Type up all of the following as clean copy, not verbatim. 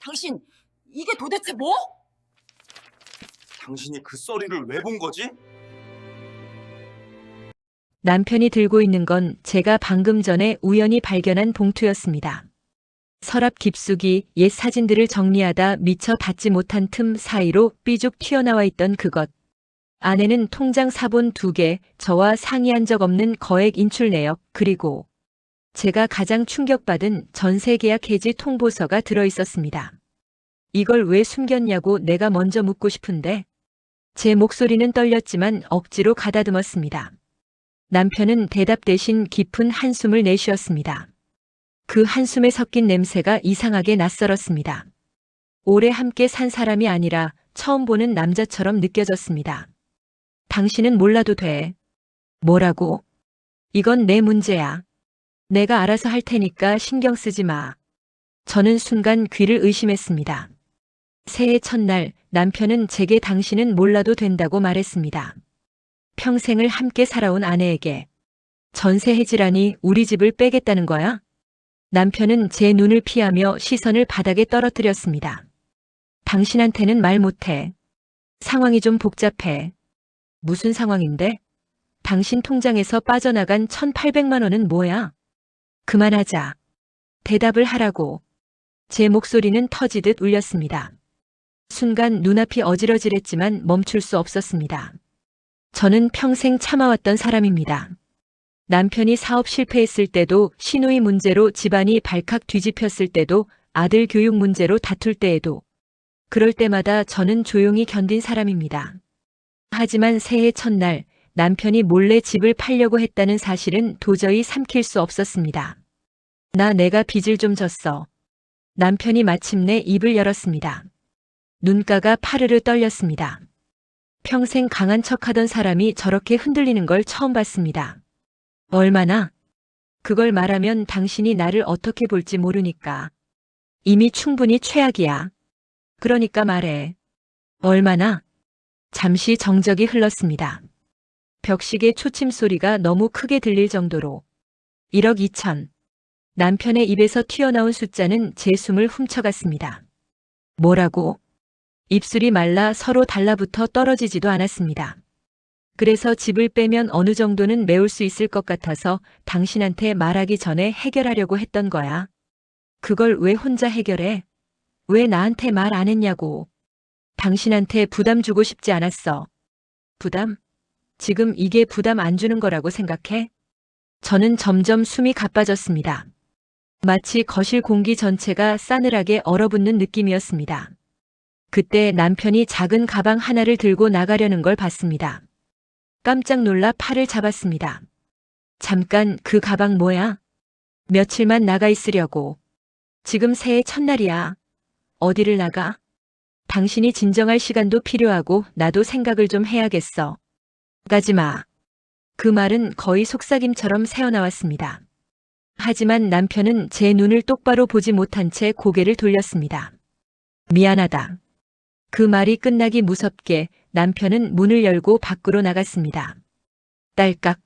당신, 이게 도대체 뭐? 당신이 그 썰이를 왜 본 거지? 남편이 들고 있는 건 제가 방금 전에 우연히 발견한 봉투였습니다. 서랍 깊숙이 옛 사진들을 정리하다 미처 닫지 못한 틈 사이로 삐죽 튀어나와 있던 그것. 안에는 통장 사본 2개, 저와 상의한 적 없는 거액 인출 내역, 그리고 제가 가장 충격받은 전세 계약 해지 통보서가 들어 있었습니다. 이걸 왜 숨겼냐고 내가 먼저 묻고 싶은데 제 목소리는 떨렸지만 억지로 가다듬었습니다. 남편은 대답 대신 깊은 한숨을 내쉬었습니다. 그 한숨에 섞인 냄새가 이상하게 낯설었습니다. 오래 함께 산 사람이 아니라 처음 보는 남자처럼 느껴졌습니다. 당신은 몰라도 돼. 뭐라고? 이건 내 문제야. 내가 알아서 할 테니까 신경 쓰지 마. 저는 순간 귀를 의심했습니다. 새해 첫날 남편은 제게 당신은 몰라도 된다고 말했습니다. 평생을 함께 살아온 아내에게 전세 해지라니 우리 집을 빼겠다는 거야? 남편은 제 눈을 피하며 시선을 바닥에 떨어뜨렸습니다. 당신한테는 말 못해. 상황이 좀 복잡해. 무슨 상황인데? 당신 통장에서 빠져나간 1,800만 원은 뭐야? 그만하자. 대답을 하라고. 제 목소리는 터지듯 울렸습니다. 순간 눈앞이 어지러질했지만 멈출 수 없었습니다. 저는 평생 참아왔던 사람입니다. 남편이 사업 실패했을 때도, 시누이 문제로 집안이 발칵 뒤집혔을 때도, 아들 교육 문제로 다툴 때에도, 그럴 때마다 저는 조용히 견딘 사람입니다. 하지만 새해 첫날 남편이 몰래 집을 팔려고 했다는 사실은 도저히 삼킬 수 없었습니다. 내가 빚을 좀 졌어. 남편이 마침내 입을 열었습니다. 눈가가 파르르 떨렸습니다. 평생 강한 척하던 사람이 저렇게 흔들리는 걸 처음 봤습니다. 얼마나? 그걸 말하면 당신이 나를 어떻게 볼지 모르니까. 이미 충분히 최악이야. 그러니까 말해. 얼마나? 잠시 정적이 흘렀습니다. 벽시계 초침 소리가 너무 크게 들릴 정도로 1억 2천. 남편의 입에서 튀어나온 숫자는 제 숨을 훔쳐갔습니다. 뭐라고? 입술이 말라 서로 달라붙어 떨어지지도 않았습니다. 그래서 집을 빼면 어느 정도는 메울 수 있을 것 같아서 당신한테 말하기 전에 해결하려고 했던 거야. 그걸 왜 혼자 해결해? 왜 나한테 말 안 했냐고. 당신한테 부담 주고 싶지 않았어. 부담? 지금 이게 부담 안 주는 거라고 생각해? 저는 점점 숨이 가빠졌습니다. 마치 거실 공기 전체가 싸늘하게 얼어붙는 느낌이었습니다. 그때 남편이 작은 가방 하나를 들고 나가려는 걸 봤습니다. 깜짝 놀라 팔을 잡았습니다. 잠깐, 그 가방 뭐야? 며칠만 나가 있으려고. 지금 새해 첫날이야. 어디를 나가? 당신이 진정할 시간도 필요하고 나도 생각을 좀 해야겠어. 가지 마. 그 말은 거의 속삭임처럼 새어나왔습니다. 하지만 남편은 제 눈을 똑바로 보지 못한 채 고개를 돌렸습니다. 미안하다. 그 말이 끝나기 무섭게 남편은 문을 열고 밖으로 나갔습니다. 딸깍.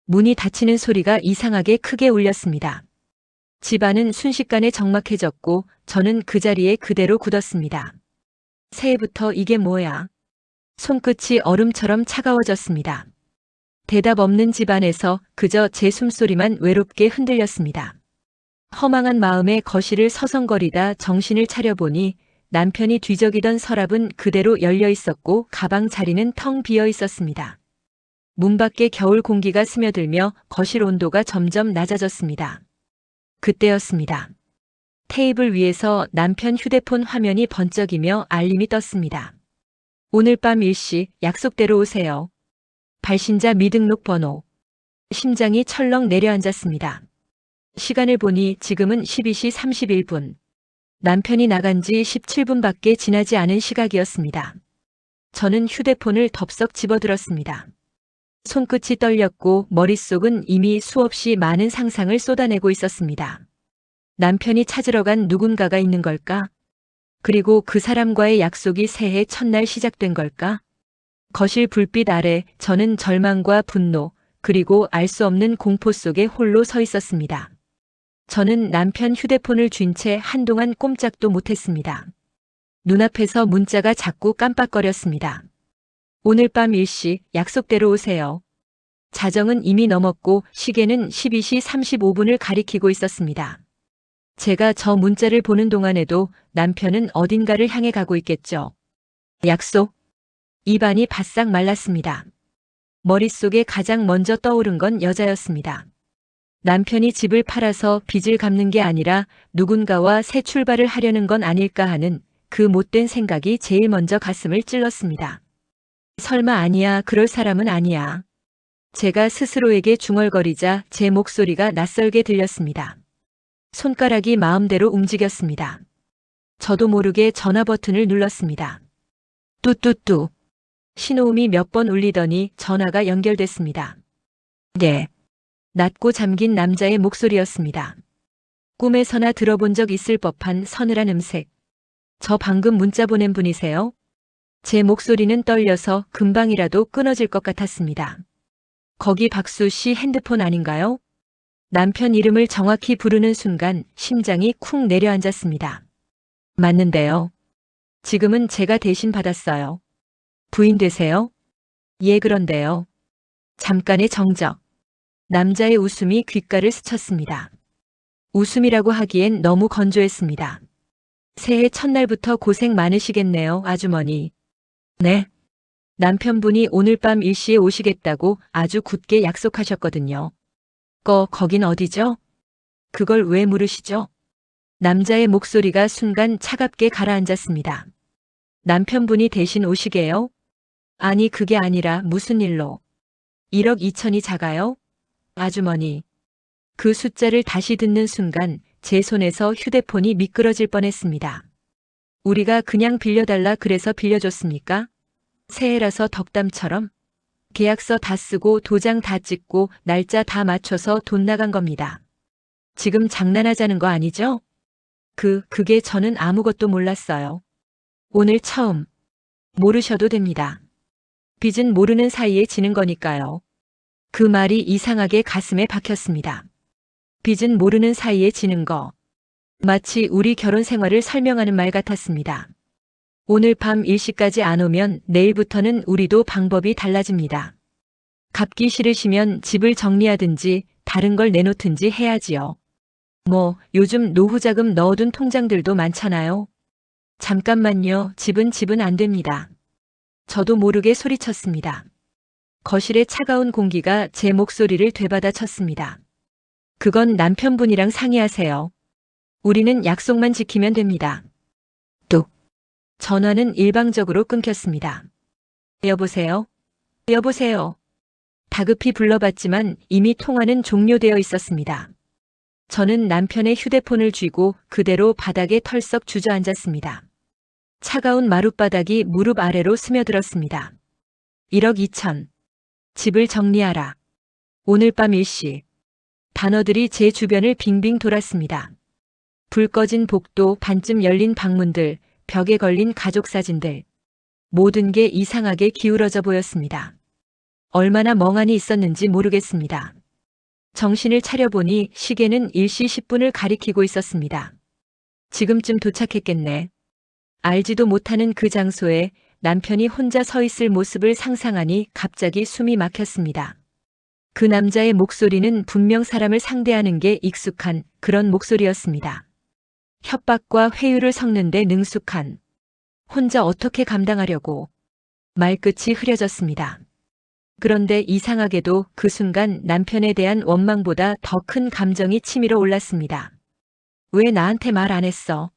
문이 닫히는 소리가 이상하게 크게 울렸습니다. 집안은 순식간에 적막해졌고 저는 그 자리에 그대로 굳었습니다. 새해부터 이게 뭐야? 손끝이 얼음처럼 차가워졌습니다. 대답 없는 집안에서 그저 제 숨소리만 외롭게 흔들렸습니다. 허망한 마음에 거실을 서성거리다 정신을 차려보니 남편이 뒤적이던 서랍은 그대로 열려 있었고 가방 자리는 텅 비어 있었습니다. 문 밖에 겨울 공기가 스며들며 거실 온도가 점점 낮아졌습니다. 그때였습니다. 테이블 위에서 남편 휴대폰 화면이 번쩍이며 알림이 떴습니다. 오늘 밤 일시 약속대로 오세요. 발신자 미등록 번호. 심장이 철렁 내려앉았습니다. 시간을 보니 지금은 12시 31분. 남편이 나간 지 17분밖에 지나지 않은 시각이었습니다. 저는 휴대폰을 덥석 집어들었습니다. 손끝이 떨렸고 머릿속은 이미 수없이 많은 상상을 쏟아내고 있었습니다. 남편이 찾으러 간 누군가가 있는 걸까? 그리고 그 사람과의 약속이 새해 첫날 시작된 걸까? 거실 불빛 아래 저는 절망과 분노, 그리고 알 수 없는 공포 속에 홀로 서 있었습니다. 저는 남편 휴대폰을 쥔 채 한동안 꼼짝도 못했습니다. 눈앞에서 문자가 자꾸 깜빡거렸습니다. 오늘 밤 1시 약속대로 오세요. 자정은 이미 넘었고 시계는 12시 35분을 가리키고 있었습니다. 제가 저 문자를 보는 동안에도 남편은 어딘가를 향해 가고 있겠죠. 약속? 입안이 바싹 말랐습니다. 머릿속에 가장 먼저 떠오른 건 여자였습니다. 남편이 집을 팔아서 빚을 갚는 게 아니라 누군가와 새 출발을 하려는 건 아닐까 하는 그 못된 생각이 제일 먼저 가슴을 찔렀습니다. 설마 아니야, 그럴 사람은 아니야. 제가 스스로에게 중얼거리자 제 목소리가 낯설게 들렸습니다. 손가락이 마음대로 움직였습니다. 저도 모르게 전화 버튼을 눌렀습니다. 뚜뚜뚜. 신호음이 몇 번 울리더니 전화가 연결됐습니다. 네. 낮고 잠긴 남자의 목소리였습니다. 꿈에서나 들어본 적 있을 법한 서늘한 음색. 저 방금 문자 보낸 분이세요? 제 목소리는 떨려서 금방이라도 끊어질 것 같았습니다. 거기 박수 씨 핸드폰 아닌가요? 남편 이름을 정확히 부르는 순간 심장이 쿵 내려앉았습니다. 맞는데요. 지금은 제가 대신 받았어요. 부인 되세요? 예, 그런데요. 잠깐의 정적. 남자의 웃음이 귓가를 스쳤습니다. 웃음이라고 하기엔 너무 건조했습니다. 새해 첫날부터 고생 많으시겠네요, 아주머니. 네. 남편분이 오늘 밤 1시에 오시겠다고 아주 굳게 약속하셨거든요. 거긴 어디죠? 그걸 왜 물으시죠? 남자의 목소리가 순간 차갑게 가라앉았습니다. 남편분이 대신 오시게요? 아니, 그게 아니라 무슨 일로? 1억 2천이 작아요? 아주머니. 그 숫자를 다시 듣는 순간 제 손에서 휴대폰이 미끄러질 뻔했습니다. 우리가 그냥 빌려달라 그래서 빌려줬습니까? 새해라서 덕담처럼? 계약서 다 쓰고 도장 다 찍고 날짜 다 맞춰서 돈 나간 겁니다. 지금 장난하자는 거 아니죠? 그게 저는 아무것도 몰랐어요. 오늘 처음. 모르셔도 됩니다. 빚은 모르는 사이에 지는 거니까요. 그 말이 이상하게 가슴에 박혔습니다. 빚은 모르는 사이에 지는 거. 마치 우리 결혼 생활을 설명하는 말 같았습니다. 오늘 밤 1시까지 안 오면 내일부터는 우리도 방법이 달라집니다. 갚기 싫으시면 집을 정리하든지 다른 걸 내놓든지 해야지요. 요즘 노후자금 넣어둔 통장들도 많잖아요. 잠깐만요. 집은 안 됩니다. 저도 모르게 소리쳤습니다. 거실의 차가운 공기가 제 목소리를 되받아쳤습니다. 그건 남편분이랑 상의하세요. 우리는 약속만 지키면 됩니다. 뚝. 전화는 일방적으로 끊겼습니다. 여보세요? 여보세요? 다급히 불러봤지만 이미 통화는 종료되어 있었습니다. 저는 남편의 휴대폰을 쥐고 그대로 바닥에 털썩 주저앉았습니다. 차가운 마룻바닥이 무릎 아래로 스며들었습니다. 1억 2천. 집을 정리하라. 오늘 밤 1시. 단어들이 제 주변을 빙빙 돌았습니다. 불 꺼진 복도, 반쯤 열린 방문들, 벽에 걸린 가족 사진들. 모든 게 이상하게 기울어져 보였습니다. 얼마나 멍하니 있었는지 모르겠습니다. 정신을 차려보니 시계는 1시 10분을 가리키고 있었습니다. 지금쯤 도착했겠네. 알지도 못하는 그 장소에 남편이 혼자 서 있을 모습을 상상하니 갑자기 숨이 막혔습니다. 그 남자의 목소리는 분명 사람을 상대하는 게 익숙한 그런 목소리였습니다. 협박과 회유를 섞는데 능숙한. 혼자 어떻게 감당하려고. 말끝이 흐려졌습니다. 그런데 이상하게도 그 순간 남편에 대한 원망보다 더 큰 감정이 치밀어 올랐습니다. 왜 나한테 말 안 했어?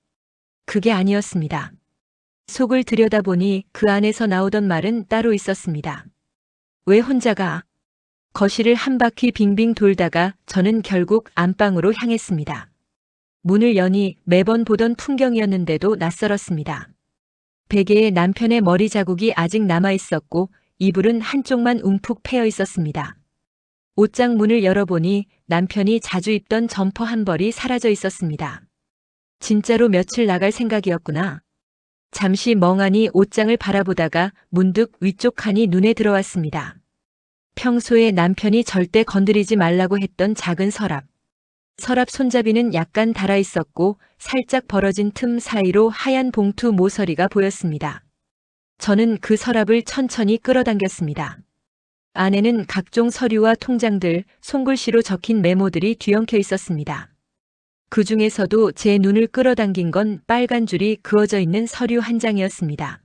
그게 아니었습니다. 속을 들여다보니 그 안에서 나오던 말은 따로 있었습니다. 왜 혼자 가? 거실을 한 바퀴 빙빙 돌다가 저는 결국 안방으로 향했습니다. 문을 여니 매번 보던 풍경이었는데도 낯설었습니다. 베개에 남편의 머리 자국이 아직 남아 있었고 이불은 한쪽만 움푹 패여 있었습니다. 옷장 문을 열어보니 남편이 자주 입던 점퍼 한 벌이 사라져 있었습니다. 진짜로 며칠 나갈 생각이었구나. 잠시 멍하니 옷장을 바라보다가 문득 위쪽 칸이 눈에 들어왔습니다. 평소에 남편이 절대 건드리지 말라고 했던 작은 서랍. 서랍 손잡이는 약간 닳아 있었고 살짝 벌어진 틈 사이로 하얀 봉투 모서리가 보였습니다. 저는 그 서랍을 천천히 끌어당겼습니다. 안에는 각종 서류와 통장들, 손글씨로 적힌 메모들이 뒤엉켜 있었습니다. 그 중에서도 제 눈을 끌어당긴 건 빨간 줄이 그어져 있는 서류 한 장이었습니다.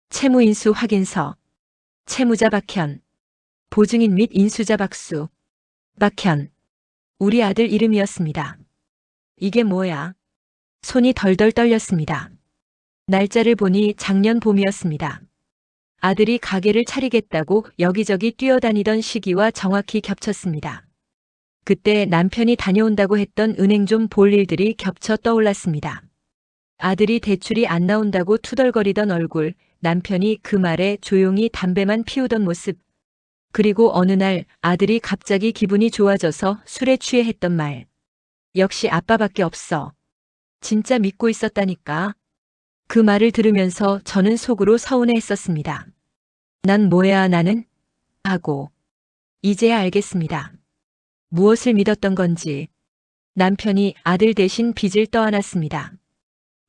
채무인수 확인서, 채무자 박현, 보증인 및 인수자 박수, 박현, 우리 아들 이름이었습니다. 이게 뭐야? 손이 덜덜 떨렸습니다. 날짜를 보니 작년 봄이었습니다. 아들이 가게를 차리겠다고 여기저기 뛰어다니던 시기와 정확히 겹쳤습니다. 그때 남편이 다녀온다고 했던 은행 좀 볼 일들이 겹쳐 떠올랐습니다. 아들이 대출이 안 나온다고 투덜거리던 얼굴, 남편이 그 말에 조용히 담배만 피우던 모습, 그리고 어느 날 아들이 갑자기 기분이 좋아져서 술에 취해 했던 말. 역시 아빠밖에 없어. 진짜 믿고 있었다니까. 그 말을 들으면서 저는 속으로 서운해했었습니다. 난 뭐야 나는? 하고. 이제야 알겠습니다. 무엇을 믿었던 건지. 남편이 아들 대신 빚을 떠안았습니다.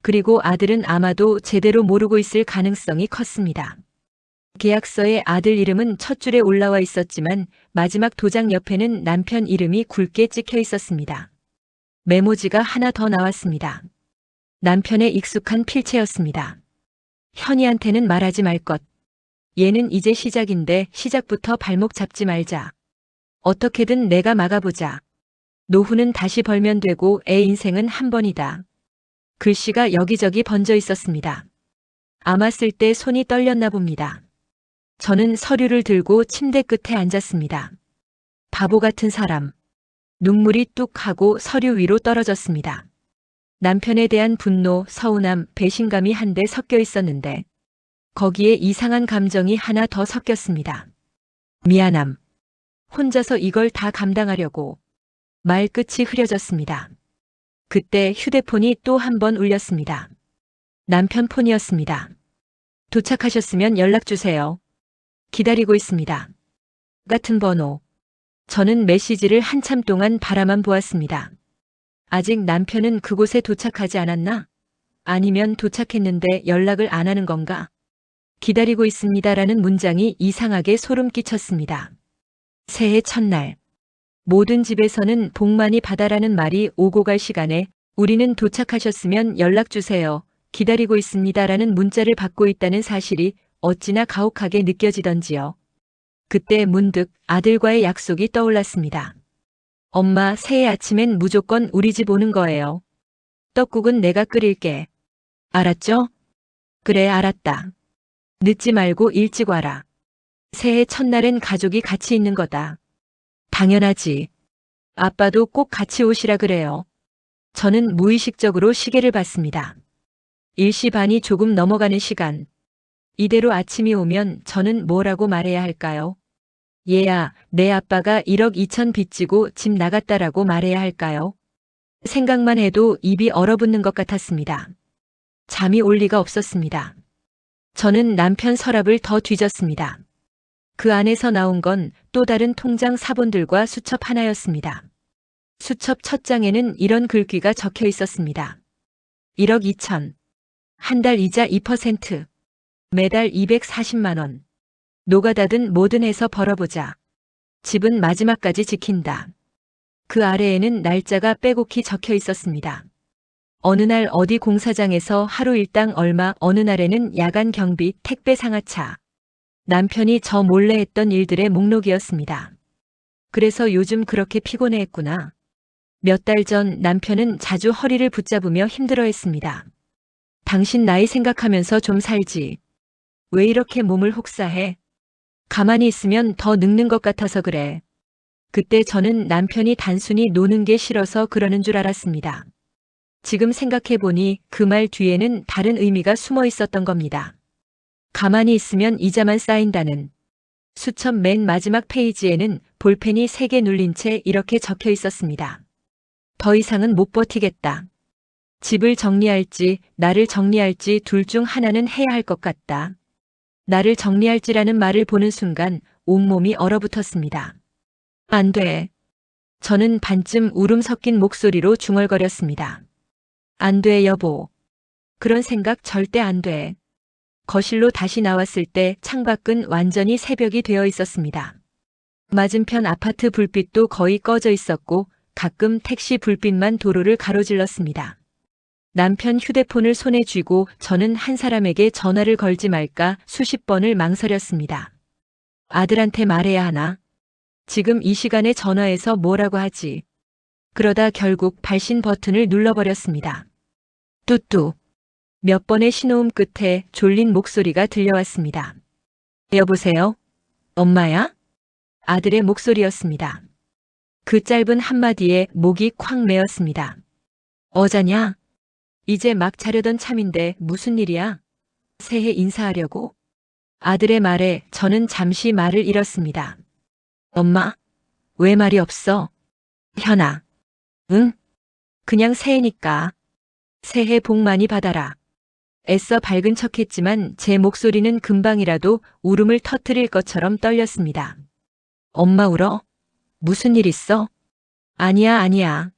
그리고 아들은 아마도 제대로 모르고 있을 가능성이 컸습니다. 계약서에 아들 이름은 첫 줄에 올라와 있었지만 마지막 도장 옆에는 남편 이름이 굵게 찍혀 있었습니다. 메모지가 하나 더 나왔습니다. 남편의 익숙한 필체였습니다. 현이한테는 말하지 말 것. 얘는 이제 시작인데 시작부터 발목 잡지 말자. 어떻게든 내가 막아보자. 노후는 다시 벌면 되고 애 인생은 한 번이다. 글씨가 여기저기 번져 있었습니다. 아마 쓸 때 손이 떨렸나 봅니다. 저는 서류를 들고 침대 끝에 앉았습니다. 바보 같은 사람. 눈물이 뚝 하고 서류 위로 떨어졌습니다. 남편에 대한 분노, 서운함, 배신감이 한데 섞여 있었는데 거기에 이상한 감정이 하나 더 섞였습니다. 미안함. 혼자서 이걸 다 감당하려고. 말끝이 흐려졌습니다. 그때 휴대폰이 또 한 번 울렸습니다. 남편 폰이었습니다. 도착하셨으면 연락주세요. 기다리고 있습니다. 같은 번호. 저는 메시지를 한참 동안 바라만 보았습니다. 아직 남편은 그곳에 도착하지 않았나? 아니면 도착했는데 연락을 안 하는 건가? 기다리고 있습니다라는 문장이 이상하게 소름 끼쳤습니다. 새해 첫날. 모든 집에서는 복 많이 받아라는 말이 오고 갈 시간에 우리는 도착하셨으면 연락주세요. 기다리고 있습니다라는 문자를 받고 있다는 사실이 어찌나 가혹하게 느껴지던지요. 그때 문득 아들과의 약속이 떠올랐습니다. 엄마, 새해 아침엔 무조건 우리 집 오는 거예요. 떡국은 내가 끓일게. 알았죠? 그래, 알았다. 늦지 말고 일찍 와라. 새해 첫날엔 가족이 같이 있는 거다. 당연하지. 아빠도 꼭 같이 오시라 그래요. 저는 무의식적으로 시계를 봤습니다. 1시 반이 조금 넘어가는 시간. 이대로 아침이 오면 저는 뭐라고 말해야 할까요? 얘야, 내 아빠가 1억 2천 빚지고 집 나갔다라고 말해야 할까요? 생각만 해도 입이 얼어붙는 것 같았습니다. 잠이 올 리가 없었습니다. 저는 남편 서랍을 더 뒤졌습니다. 그 안에서 나온 건 또 다른 통장 사본들과 수첩 하나였습니다. 수첩 첫 장에는 이런 글귀가 적혀 있었습니다. 1억 2천. 한 달 이자 2%. 매달 240만 원. 노가다든 뭐든 해서 벌어보자. 집은 마지막까지 지킨다. 그 아래에는 날짜가 빼곡히 적혀 있었습니다. 어느 날 어디 공사장에서 하루 일당 얼마, 어느 날에는 야간 경비, 택배 상하차. 남편이 저 몰래 했던 일들의 목록이었습니다. 그래서 요즘 그렇게 피곤해했구나. 몇 달 전 남편은 자주 허리를 붙잡으며 힘들어했습니다. 당신 나이 생각하면서 좀 살지. 왜 이렇게 몸을 혹사해? 가만히 있으면 더 늙는 것 같아서 그래. 그때 저는 남편이 단순히 노는 게 싫어서 그러는 줄 알았습니다. 지금 생각해보니 그 말 뒤에는 다른 의미가 숨어 있었던 겁니다. 가만히 있으면 이자만 쌓인다는. 수첩 맨 마지막 페이지에는 볼펜이 3개 눌린 채 이렇게 적혀 있었습니다. 더 이상은 못 버티겠다. 집을 정리할지 나를 정리할지 둘 중 하나는 해야 할 것 같다. 나를 정리할지라는 말을 보는 순간 온몸이 얼어붙었습니다. 안 돼. 저는 반쯤 울음 섞인 목소리로 중얼거렸습니다. 안 돼, 여보. 그런 생각 절대 안 돼. 거실로 다시 나왔을 때 창밖은 완전히 새벽이 되어 있었습니다. 맞은편 아파트 불빛도 거의 꺼져 있었고 가끔 택시 불빛만 도로를 가로질렀습니다. 남편 휴대폰을 손에 쥐고 저는 한 사람에게 전화를 걸지 말까 수십 번을 망설였습니다. 아들한테 말해야 하나? 지금 이 시간에 전화해서 뭐라고 하지? 그러다 결국 발신 버튼을 눌러버렸습니다. 뚜뚜. 몇 번의 신호음 끝에 졸린 목소리가 들려왔습니다. 여보세요? 엄마야? 아들의 목소리였습니다. 그 짧은 한마디에 목이 콱 메었습니다. 어자냐? 이제 막 자려던 참인데 무슨 일이야? 새해 인사하려고? 아들의 말에 저는 잠시 말을 잃었습니다. 엄마? 왜 말이 없어? 현아. 응? 그냥 새해니까. 새해 복 많이 받아라. 애써 밝은 척했지만 제 목소리는 금방이라도 울음을 터뜨릴 것처럼 떨렸습니다. 엄마 울어? 무슨 일 있어? 아니야, 아니야.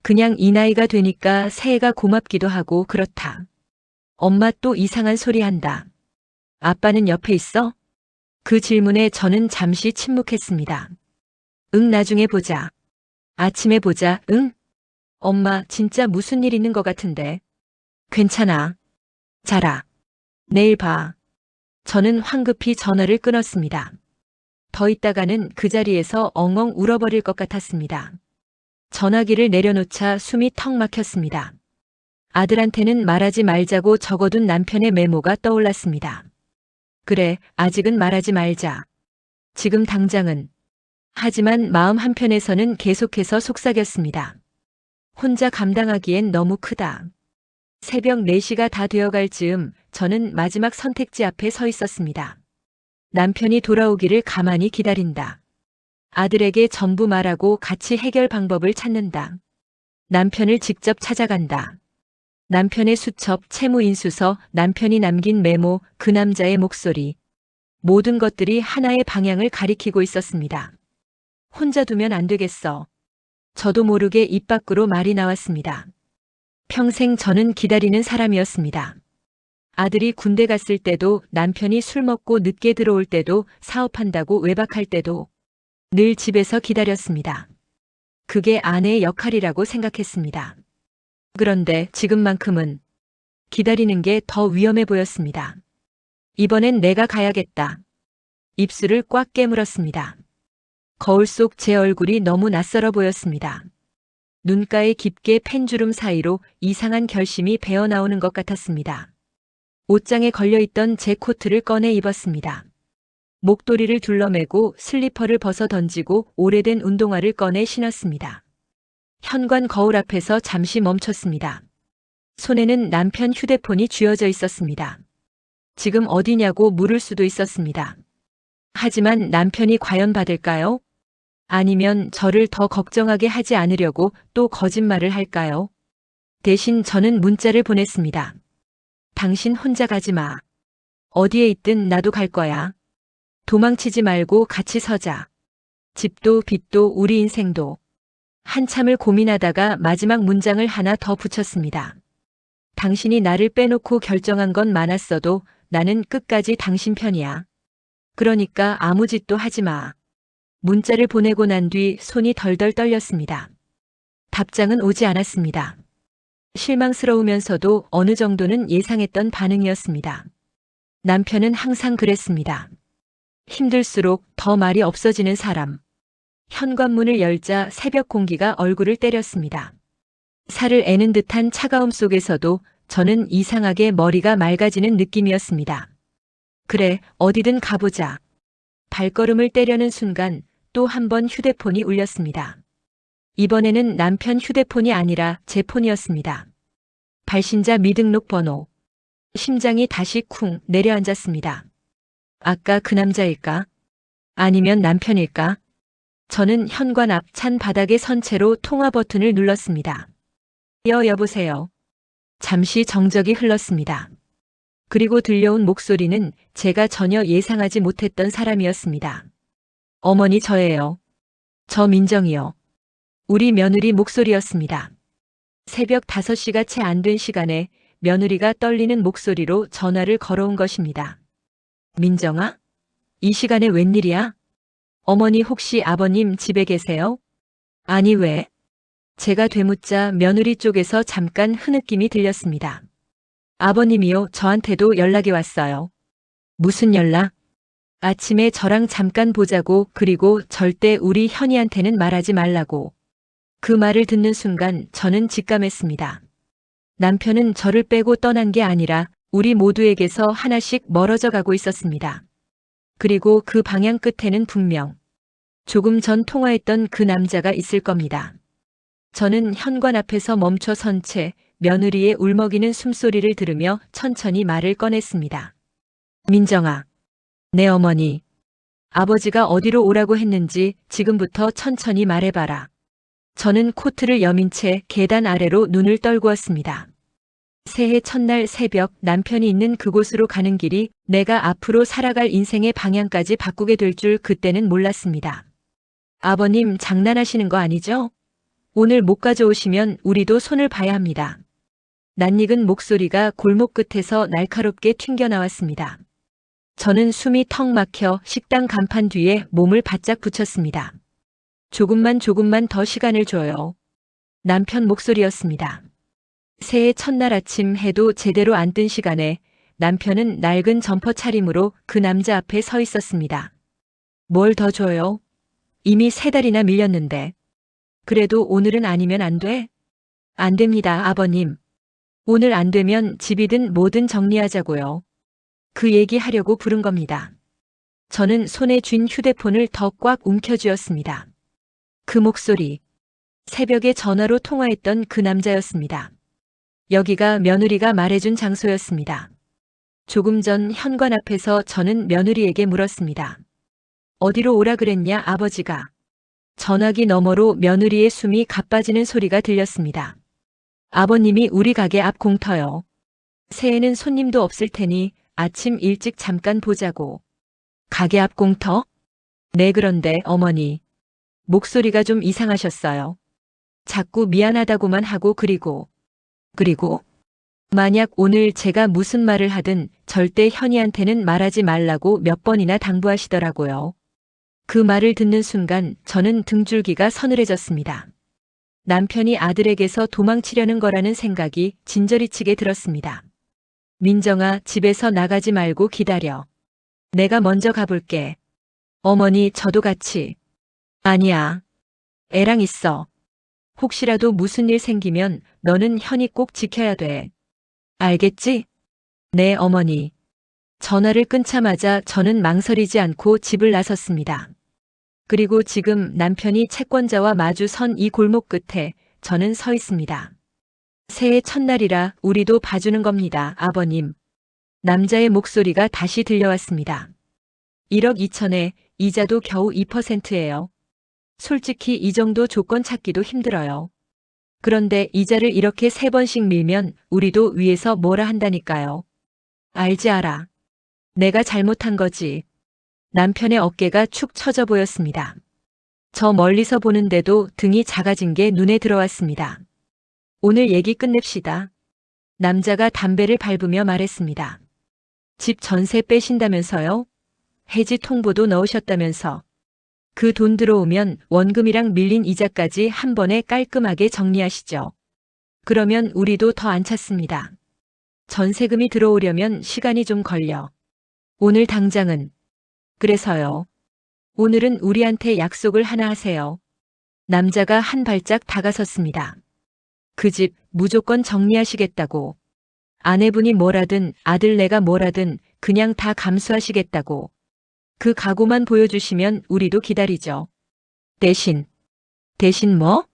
그냥 이 나이가 되니까 새해가 고맙기도 하고 그렇다. 엄마 또 이상한 소리 한다. 아빠는 옆에 있어? 그 질문에 저는 잠시 침묵했습니다. 응, 나중에 보자. 아침에 보자, 응? 엄마, 진짜 무슨 일 있는 것 같은데. 괜찮아. 자라. 내일 봐. 저는 황급히 전화를 끊었습니다. 더 있다가는 그 자리에서 엉엉 울어버릴 것 같았습니다. 전화기를 내려놓자 숨이 턱 막혔습니다. 아들한테는 말하지 말자고 적어둔 남편의 메모가 떠올랐습니다. 그래, 아직은 말하지 말자. 지금 당장은. 하지만 마음 한편에서는 계속해서 속삭였습니다. 혼자 감당하기엔 너무 크다. 새벽 4시가 다 되어갈 즈음 저는 마지막 선택지 앞에 서 있었습니다. 남편이 돌아오기를 가만히 기다린다. 아들에게 전부 말하고 같이 해결 방법을 찾는다. 남편을 직접 찾아간다. 남편의 수첩, 채무인수서, 남편이 남긴 메모, 그 남자의 목소리. 모든 것들이 하나의 방향을 가리키고 있었습니다. 혼자 두면 안 되겠어. 저도 모르게 입 밖으로 말이 나왔습니다. 평생 저는 기다리는 사람이었습니다. 아들이 군대 갔을 때도, 남편이 술 먹고 늦게 들어올 때도, 사업한다고 외박할 때도 늘 집에서 기다렸습니다. 그게 아내의 역할이라고 생각했습니다. 그런데 지금만큼은 기다리는 게 더 위험해 보였습니다. 이번엔 내가 가야겠다. 입술을 꽉 깨물었습니다. 거울 속 제 얼굴이 너무 낯설어 보였습니다. 눈가에 깊게 펜주름 사이로 이상한 결심이 배어나오는 것 같았습니다. 옷장에 걸려있던 제 코트를 꺼내 입었습니다. 목도리를 둘러매고 슬리퍼를 벗어 던지고 오래된 운동화를 꺼내 신었습니다. 현관 거울 앞에서 잠시 멈췄습니다. 손에는 남편 휴대폰이 쥐어져 있었습니다. 지금 어디냐고 물을 수도 있었습니다. 하지만 남편이 과연 받을까요? 아니면 저를 더 걱정하게 하지 않으려고 또 거짓말을 할까요? 대신 저는 문자를 보냈습니다. 당신 혼자 가지 마. 어디에 있든 나도 갈 거야. 도망치지 말고 같이 서자. 집도 빚도 우리 인생도. 한참을 고민하다가 마지막 문장을 하나 더 붙였습니다. 당신이 나를 빼놓고 결정한 건 많았어도 나는 끝까지 당신 편이야. 그러니까 아무 짓도 하지 마. 문자를 보내고 난 뒤 손이 덜덜 떨렸습니다. 답장은 오지 않았습니다. 실망스러우면서도 어느 정도는 예상했던 반응이었습니다. 남편은 항상 그랬습니다. 힘들수록 더 말이 없어지는 사람. 현관문을 열자 새벽 공기가 얼굴을 때렸습니다. 살을 애는 듯한 차가움 속에서도 저는 이상하게 머리가 맑아지는 느낌이었습니다. 그래, 어디든 가보자. 발걸음을 떼려는 순간 또 한 번 휴대폰이 울렸습니다. 이번에는 남편 휴대폰이 아니라 제 폰이었습니다. 발신자 미등록 번호. 심장이 다시 쿵 내려앉았습니다. 아까 그 남자일까? 아니면 남편일까? 저는 현관 앞 찬 바닥에 선 채로 통화 버튼을 눌렀습니다. 여보세요. 잠시 정적이 흘렀습니다. 그리고 들려온 목소리는 제가 전혀 예상하지 못했던 사람이었습니다. 어머니 저예요. 저 민정이요. 우리 며느리 목소리였습니다. 새벽 5시가 채 안 된 시간에 며느리가 떨리는 목소리로 전화를 걸어온 것입니다. 민정아? 이 시간에 웬일이야? 어머니 혹시 아버님 집에 계세요? 아니 왜? 제가 되묻자 며느리 쪽에서 잠깐 흐느낌이 들렸습니다. 아버님이요, 저한테도 연락이 왔어요. 무슨 연락? 아침에 저랑 잠깐 보자고, 그리고 절대 우리 현이한테는 말하지 말라고. 그 말을 듣는 순간 저는 직감했습니다. 남편은 저를 빼고 떠난 게 아니라 우리 모두에게서 하나씩 멀어져 가고 있었습니다. 그리고 그 방향 끝에는 분명 조금 전 통화했던 그 남자가 있을 겁니다. 저는 현관 앞에서 멈춰 선 채 며느리의 울먹이는 숨소리를 들으며 천천히 말을 꺼냈습니다. 민정아, 내 어머니. 아버지가 어디로 오라고 했는지 지금부터 천천히 말해봐라. 저는 코트를 여민 채 계단 아래로 눈을 떨구었습니다. 새해 첫날 새벽 남편이 있는 그곳으로 가는 길이 내가 앞으로 살아갈 인생의 방향까지 바꾸게 될 줄 그때는 몰랐습니다. 아버님 장난하시는 거 아니죠? 오늘 못 가져오시면 우리도 손을 봐야 합니다. 낯익은 목소리가 골목 끝에서 날카롭게 튕겨나왔습니다. 저는 숨이 턱 막혀 식당 간판 뒤에 몸을 바짝 붙였습니다. 조금만 더 시간을 줘요. 남편 목소리였습니다. 새해 첫날 아침 해도 제대로 안 뜬 시간에 남편은 낡은 점퍼 차림으로 그 남자 앞에 서 있었습니다. 뭘 더 줘요? 이미 3달이나 밀렸는데. 그래도 오늘은 아니면 안 돼? 안 됩니다, 아버님. 오늘 안 되면 집이든 뭐든 정리하자고요. 그 얘기하려고 부른 겁니다. 저는 손에 쥔 휴대폰을 더 꽉 움켜쥐었습니다. 그 목소리. 새벽에 전화로 통화했던 그 남자였습니다. 여기가 며느리가 말해준 장소였습니다. 조금 전 현관 앞에서 저는 며느리에게 물었습니다. 어디로 오라 그랬냐, 아버지가. 전화기 너머로 며느리의 숨이 가빠지는 소리가 들렸습니다. 아버님이 우리 가게 앞 공터요. 새해는 손님도 없을 테니 아침 일찍 잠깐 보자고. 가게 앞 공터? 네, 그런데 어머니. 목소리가 좀 이상하셨어요. 자꾸 미안하다고만 하고 그리고 만약 오늘 제가 무슨 말을 하든 절대 현이한테는 말하지 말라고 몇 번이나 당부하시더라고요. 그 말을 듣는 순간 저는 등줄기가 서늘해졌습니다. 남편이 아들에게서 도망치려는 거라는 생각이 진저리치게 들었습니다. 민정아, 집에서 나가지 말고 기다려. 내가 먼저 가볼게. 어머니, 저도 같이. 아니야. 애랑 있어. 혹시라도 무슨 일 생기면 너는 현이 꼭 지켜야 돼. 알겠지? 네, 어머니. 전화를 끊자마자 저는 망설이지 않고 집을 나섰습니다. 그리고 지금 남편이 채권자와 마주 선 이 골목 끝에 저는 서 있습니다. 새해 첫날이라 우리도 봐주는 겁니다, 아버님. 남자의 목소리가 다시 들려왔습니다. 1억 2천에 이자도 겨우 2%예요. 솔직히 이 정도 조건 찾기도 힘들어요. 그런데 이자를 이렇게 3번씩 밀면 우리도 위에서 뭐라 한다니까요. 알지, 알아. 내가 잘못한 거지. 남편의 어깨가 축 처져 보였습니다. 저 멀리서 보는데도 등이 작아진 게 눈에 들어왔습니다. 오늘 얘기 끝냅시다. 남자가 담배를 밟으며 말했습니다. 집 전세 빼신다면서요? 해지 통보도 넣으셨다면서. 그 돈 들어오면 원금이랑 밀린 이자까지 한 번에 깔끔하게 정리하시죠. 그러면 우리도 더 안 찾습니다. 전세금이 들어오려면 시간이 좀 걸려. 오늘 당장은. 그래서요. 오늘은 우리한테 약속을 하나 하세요. 남자가 한 발짝 다가섰습니다. 그 집 무조건 정리하시겠다고. 아내분이 뭐라든 아들네가 뭐라든 그냥 다 감수하시겠다고. 그 각오만 보여주시면 우리도 기다리죠. 대신 뭐?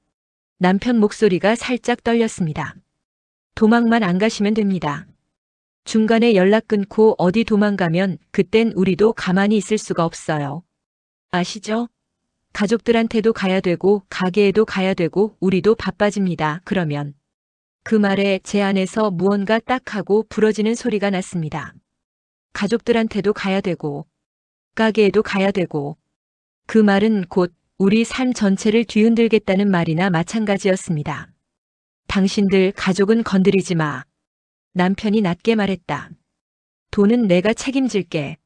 남편 목소리가 살짝 떨렸습니다. 도망만 안 가시면 됩니다. 중간에 연락 끊고 어디 도망가면 그땐 우리도 가만히 있을 수가 없어요. 아시죠? 가족들한테도 가야 되고 가게에도 가야 되고 우리도 바빠집니다. 그러면. 그 말에 제 안에서 무언가 딱 하고 부러지는 소리가 났습니다. 가족들한테도 가야 되고 가게에도 가야 되고 그 말은 곧 우리 삶 전체를 뒤흔들겠다는 말이나 마찬가지였습니다. 당신들 가족은 건드리지 마. 남편이 낮게 말했다. 돈은 내가 책임질게.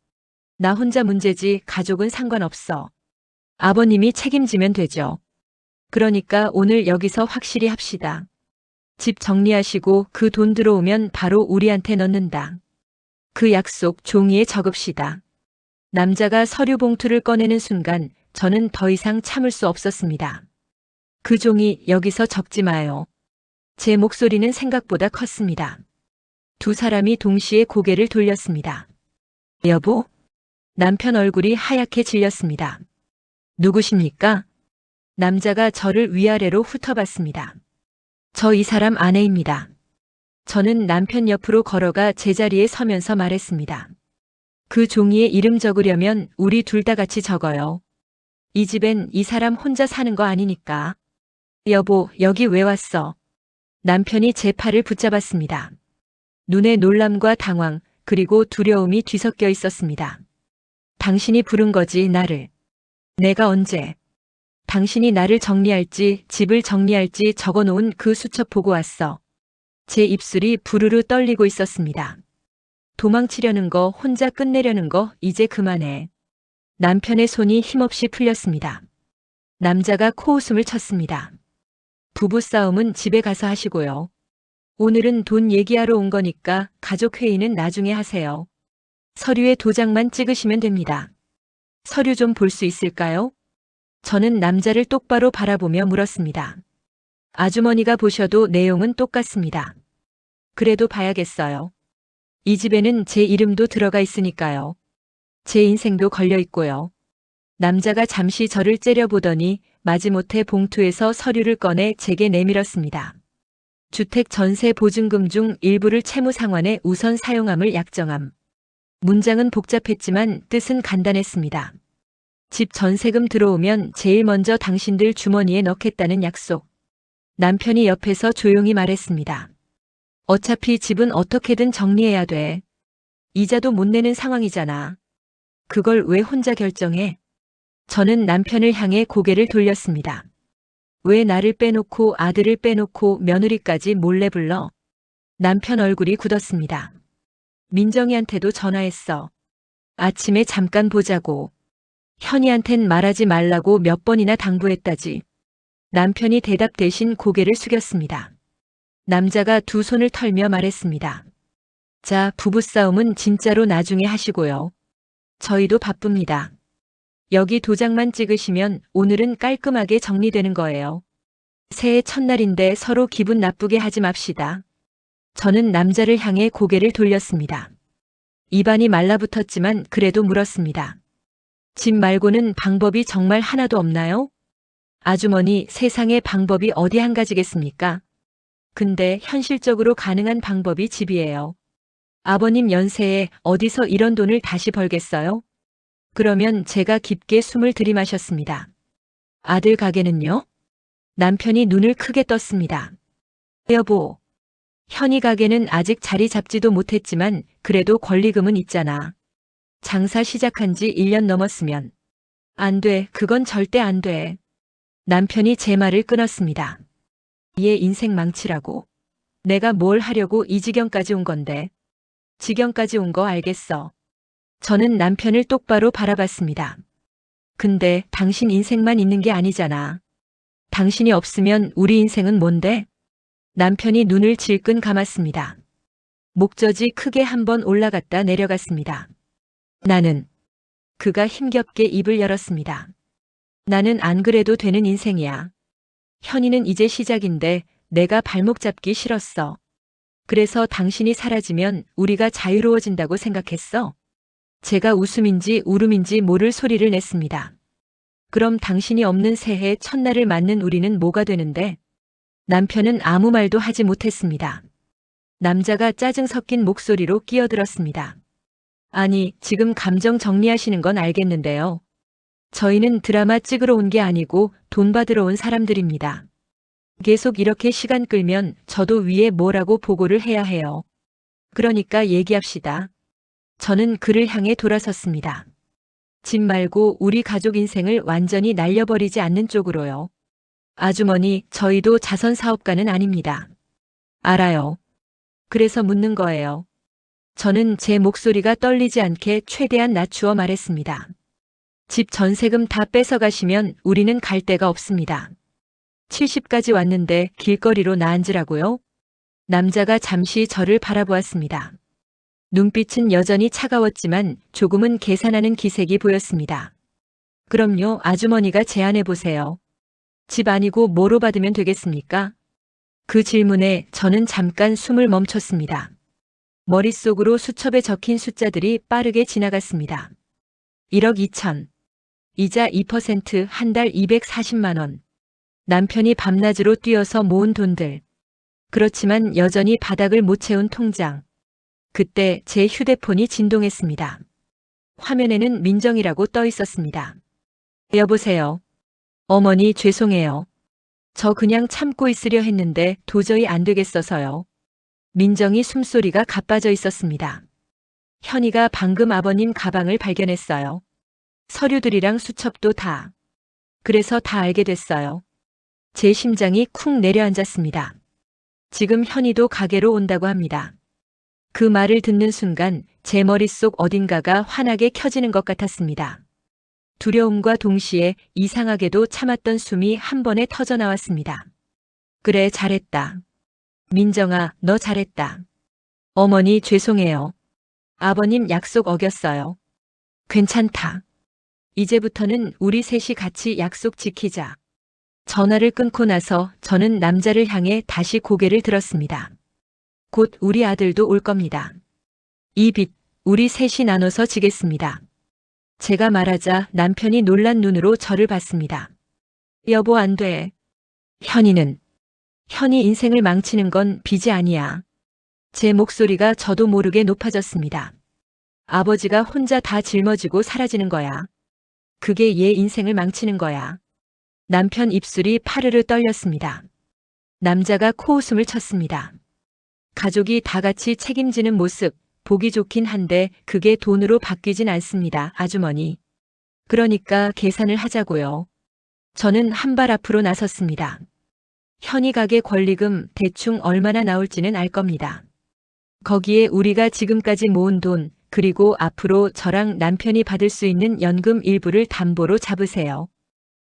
나 혼자 문제지 가족은 상관없어. 아버님이 책임지면 되죠. 그러니까 오늘 여기서 확실히 합시다. 집 정리하시고 그 돈 들어오면 바로 우리한테 넣는다. 그 약속 종이에 적읍시다. 남자가 서류 봉투를 꺼내는 순간 저는 더 이상 참을 수 없었습니다. 그 종이 여기서 적지 마요. 제 목소리는 생각보다 컸습니다. 두 사람이 동시에 고개를 돌렸습니다. 여보? 남편 얼굴이 하얗게 질렸습니다. 누구십니까? 남자가 저를 위아래로 훑어봤습니다. 저 이 사람 아내입니다. 저는 남편 옆으로 걸어가 제자리에 서면서 말했습니다. 그 종이에 이름 적으려면 우리 둘 다 같이 적어요. 이 집엔 이 사람 혼자 사는 거 아니니까. 여보, 여기 왜 왔어? 남편이 제 팔을 붙잡았습니다. 눈에 놀람과 당황, 그리고 두려움이 뒤섞여 있었습니다. 당신이 부른 거지, 나를. 내가 언제? 당신이 나를 정리할지, 집을 정리할지 적어놓은 그 수첩 보고 왔어. 제 입술이 부르르 떨리고 있었습니다. 도망치려는 거, 혼자 끝내려는 거, 이제 그만해. 남편의 손이 힘없이 풀렸습니다. 남자가 코웃음을 쳤습니다. 부부싸움은 집에 가서 하시고요. 오늘은 돈 얘기하러 온 거니까 가족 회의는 나중에 하세요. 서류에 도장만 찍으시면 됩니다. 서류 좀 볼 수 있을까요? 저는 남자를 똑바로 바라보며 물었습니다. 아주머니가 보셔도 내용은 똑같습니다. 그래도 봐야겠어요. 이 집에는 제 이름도 들어가 있으니까요. 제 인생도 걸려 있고요. 남자가 잠시 저를 째려보더니 마지못해 봉투에서 서류를 꺼내 제게 내밀었습니다. 주택 전세 보증금 중 일부를 채무 상환에 우선 사용함을 약정함. 문장은 복잡했지만 뜻은 간단했습니다. 집 전세금 들어오면 제일 먼저 당신들 주머니에 넣겠다는 약속. 남편이 옆에서 조용히 말했습니다. 어차피 집은 어떻게든 정리해야 돼. 이자도 못 내는 상황이잖아. 그걸 왜 혼자 결정해? 저는 남편을 향해 고개를 돌렸습니다. 왜 나를 빼놓고 아들을 빼놓고 며느리까지 몰래 불러? 남편 얼굴이 굳었습니다. 민정이한테도 전화했어. 아침에 잠깐 보자고. 현이한텐 말하지 말라고 몇 번이나 당부했다지. 남편이 대답 대신 고개를 숙였습니다. 남자가 두 손을 털며 말했습니다. 자, 부부싸움은 진짜로 나중에 하시고요. 저희도 바쁩니다. 여기 도장만 찍으시면 오늘은 깔끔하게 정리되는 거예요. 새해 첫날인데 서로 기분 나쁘게 하지 맙시다. 저는 남자를 향해 고개를 돌렸습니다. 입안이 말라붙었지만 그래도 물었습니다. 집 말고는 방법이 정말 하나도 없나요? 아주머니, 세상에 방법이 어디 한 가지겠습니까? 근데 현실적으로 가능한 방법이 집이에요. 아버님 연세에 어디서 이런 돈을 다시 벌겠어요? 그러면 제가 깊게 숨을 들이마셨습니다. 아들 가게는요? 남편이 눈을 크게 떴습니다. 여보, 현이 가게는 아직 자리 잡지도 못했지만 그래도 권리금은 있잖아. 장사 시작한 지 1년 넘었으면. 안 돼, 그건 절대 안 돼. 남편이 제 말을 끊었습니다. 얘 인생 망치라고. 내가 뭘 하려고 이 지경까지 온 건데. 지경까지 온 거 알겠어. 저는 남편을 똑바로 바라봤습니다. 근데 당신 인생만 있는 게 아니잖아. 당신이 없으면 우리 인생은 뭔데? 남편이 눈을 질끈 감았습니다. 목젖이 크게 한번 올라갔다 내려갔습니다. 나는. 그가 힘겹게 입을 열었습니다. 나는 안 그래도 되는 인생이야. 현이는 이제 시작인데 내가 발목 잡기 싫었어. 그래서 당신이 사라지면 우리가 자유로워진다고 생각했어. 제가 웃음인지 울음인지 모를 소리를 냈습니다. 그럼 당신이 없는 새해 첫날을 맞는 우리는 뭐가 되는데? 남편은 아무 말도 하지 못했습니다. 남자가 짜증 섞인 목소리로 끼어들었습니다. 아니, 지금 감정 정리하시는 건 알겠는데요. 저희는 드라마 찍으러 온 게 아니고 돈 받으러 온 사람들입니다. 계속 이렇게 시간 끌면 저도 위에 뭐라고 보고를 해야 해요. 그러니까 얘기합시다. 저는 그를 향해 돌아섰습니다. 집 말고 우리 가족 인생을 완전히 날려버리지 않는 쪽으로요. 아주머니, 저희도 자선 사업가는 아닙니다. 알아요. 그래서 묻는 거예요. 저는 제 목소리가 떨리지 않게 최대한 낮추어 말했습니다. 집 전세금 다 뺏어가시면 우리는 갈 데가 없습니다. 70까지 왔는데 길거리로 나앉으라고요? 남자가 잠시 저를 바라보았습니다. 눈빛은 여전히 차가웠지만 조금은 계산하는 기색이 보였습니다. 그럼요, 아주머니가 제안해보세요. 집 아니고 뭐로 받으면 되겠습니까? 그 질문에 저는 잠깐 숨을 멈췄습니다. 머릿속으로 수첩에 적힌 숫자들이 빠르게 지나갔습니다. 1억 2천. 이자 2% 한 달 240만 원. 남편이 밤낮으로 뛰어서 모은 돈들. 그렇지만 여전히 바닥을 못 채운 통장. 그때 제 휴대폰이 진동했습니다. 화면에는 민정이라고 떠 있었습니다. 여보세요. 어머니, 죄송해요. 저 그냥 참고 있으려 했는데 도저히 안 되겠어서요. 민정이 숨소리가 가빠져 있었습니다. 현이가 방금 아버님 가방을 발견했어요. 서류들이랑 수첩도 다. 그래서 다 알게 됐어요. 제 심장이 쿵 내려앉았습니다. 지금 현이도 가게로 온다고 합니다. 그 말을 듣는 순간 제 머릿속 어딘가가 환하게 켜지는 것 같았습니다. 두려움과 동시에 이상하게도 참았던 숨이 한 번에 터져 나왔습니다. 그래, 잘했다. 민정아, 너 잘했다. 어머니, 죄송해요. 아버님 약속 어겼어요. 괜찮다. 이제부터는 우리 셋이 같이 약속 지키자. 전화를 끊고 나서 저는 남자를 향해 다시 고개를 들었습니다. 곧 우리 아들도 올 겁니다. 이 빚, 우리 셋이 나눠서 지겠습니다. 제가 말하자 남편이 놀란 눈으로 저를 봤습니다. 여보, 안 돼. 현이 인생을 망치는 건 빚이 아니야. 제 목소리가 저도 모르게 높아졌습니다. 아버지가 혼자 다 짊어지고 사라지는 거야. 그게 얘 인생을 망치는 거야. 남편 입술이 파르르 떨렸습니다. 남자가 코웃음을 쳤습니다. 가족이 다 같이 책임지는 모습, 보기 좋긴 한데 그게 돈으로 바뀌진 않습니다, 아주머니. 그러니까 계산을 하자고요. 저는 한 발 앞으로 나섰습니다. 현이 가게 권리금 대충 얼마나 나올지는 알 겁니다. 거기에 우리가 지금까지 모은 돈, 그리고 앞으로 저랑 남편이 받을 수 있는 연금 일부를 담보로 잡으세요.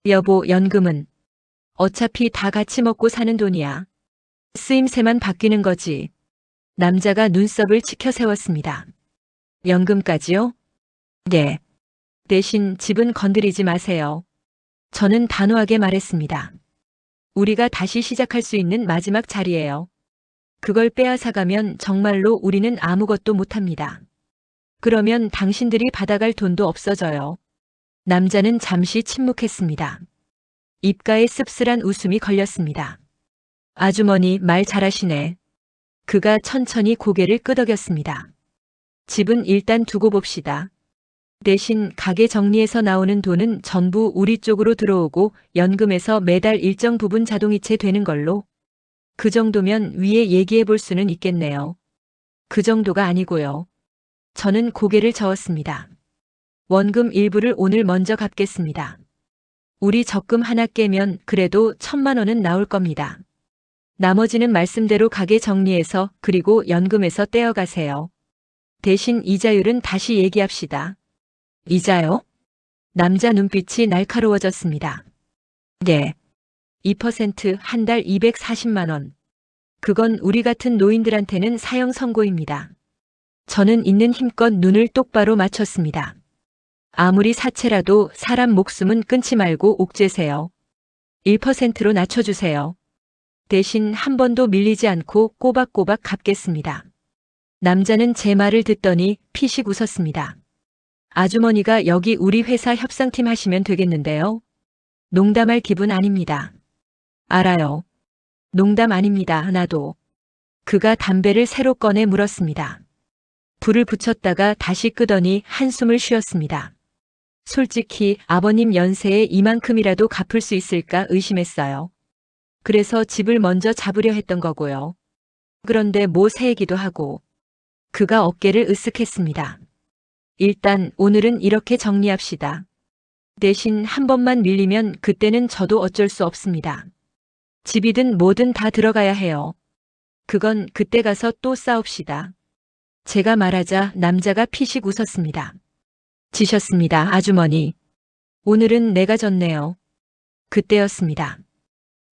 여보, 연금은 어차피 다 같이 먹고 사는 돈이야. 쓰임새만 바뀌는 거지. 남자가 눈썹을 치켜 세웠습니다. 연금까지요? 네. 대신 집은 건드리지 마세요. 저는 단호하게 말했습니다. 우리가 다시 시작할 수 있는 마지막 자리예요. 그걸 빼앗아가면 정말로 우리는 아무것도 못합니다. 그러면 당신들이 받아갈 돈도 없어져요. 남자는 잠시 침묵했습니다. 입가에 씁쓸한 웃음이 걸렸습니다. 아주머니, 말 잘하시네. 그가 천천히 고개를 끄덕였습니다. 집은 일단 두고 봅시다. 대신 가게 정리해서 나오는 돈은 전부 우리 쪽으로 들어오고 연금에서 매달 일정 부분 자동이체 되는 걸로. 그 정도면 위에 얘기해 볼 수는 있겠네요. 그 정도가 아니고요. 저는 고개를 저었습니다. 원금 일부를 오늘 먼저 갚겠습니다. 우리 적금 하나 깨면 그래도 1,000만 원은 나올 겁니다. 나머지는 말씀대로 가게 정리해서 그리고 연금에서 떼어가세요. 대신 이자율은 다시 얘기합시다. 이자요? 남자 눈빛이 날카로워졌습니다. 네. 2% 한 달 240만 원. 그건 우리 같은 노인들한테는 사형 선고입니다. 저는 있는 힘껏 눈을 똑바로 맞췄습니다. 아무리 사채라도 사람 목숨은 끊지 말고 옥죄세요. 1%로 낮춰주세요. 대신 한 번도 밀리지 않고 꼬박꼬박 갚겠습니다. 남자는 제 말을 듣더니 피식 웃었습니다. 아주머니가 여기 우리 회사 협상팀 하시면 되겠는데요. 농담할 기분 아닙니다. 알아요. 농담 아닙니다, 하나도. 그가 담배를 새로 꺼내 물었습니다. 불을 붙였다가 다시 끄더니 한숨을 쉬었습니다. 솔직히 아버님 연세에 이만큼이라도 갚을 수 있을까 의심했어요. 그래서 집을 먼저 잡으려 했던 거고요. 그런데 뭐 새 얘기도 하고. 그가 어깨를 으쓱했습니다. 일단 오늘은 이렇게 정리합시다. 대신 한 번만 밀리면 그때는 저도 어쩔 수 없습니다. 집이든 뭐든 다 들어가야 해요. 그건 그때 가서 또 싸웁시다. 제가 말하자 남자가 피식 웃었습니다. 지셨습니다, 아주머니. 오늘은 내가 졌네요. 그때였습니다.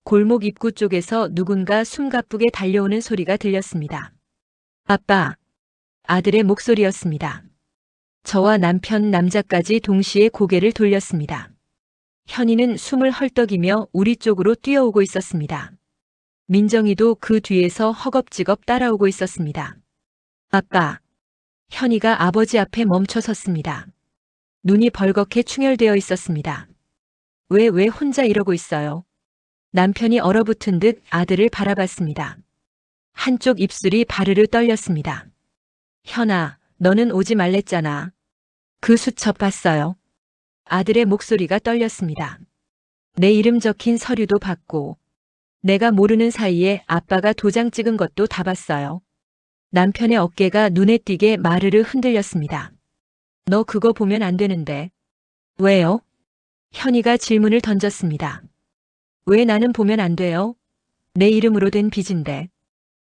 골목 입구 쪽에서 누군가 숨가쁘게 달려오는 소리가 들렸습니다. 아빠. 아들의 목소리였습니다. 저와 남편 남자까지 동시에 고개를 돌렸습니다. 현이는 숨을 헐떡이며 우리 쪽으로 뛰어오고 있었습니다. 민정이도 그 뒤에서 허겁지겁 따라오고 있었습니다. 아빠. 현이가 아버지 앞에 멈춰 섰습니다. 눈이 벌겋게 충혈되어 있었습니다. 왜 혼자 이러고 있어요? 남편이 얼어붙은 듯 아들을 바라봤습니다. 한쪽 입술이 바르르 떨렸습니다. 현아, 너는 오지 말랬잖아. 그 수첩 봤어요. 아들의 목소리가 떨렸습니다. 내 이름 적힌 서류도 봤고, 내가 모르는 사이에 아빠가 도장 찍은 것도 다 봤어요. 남편의 어깨가 눈에 띄게 마르르 흔들렸습니다. 너 그거 보면 안 되는데. 왜요? 현이가 질문을 던졌습니다. 왜 나는 보면 안 돼요? 내 이름으로 된 빚인데.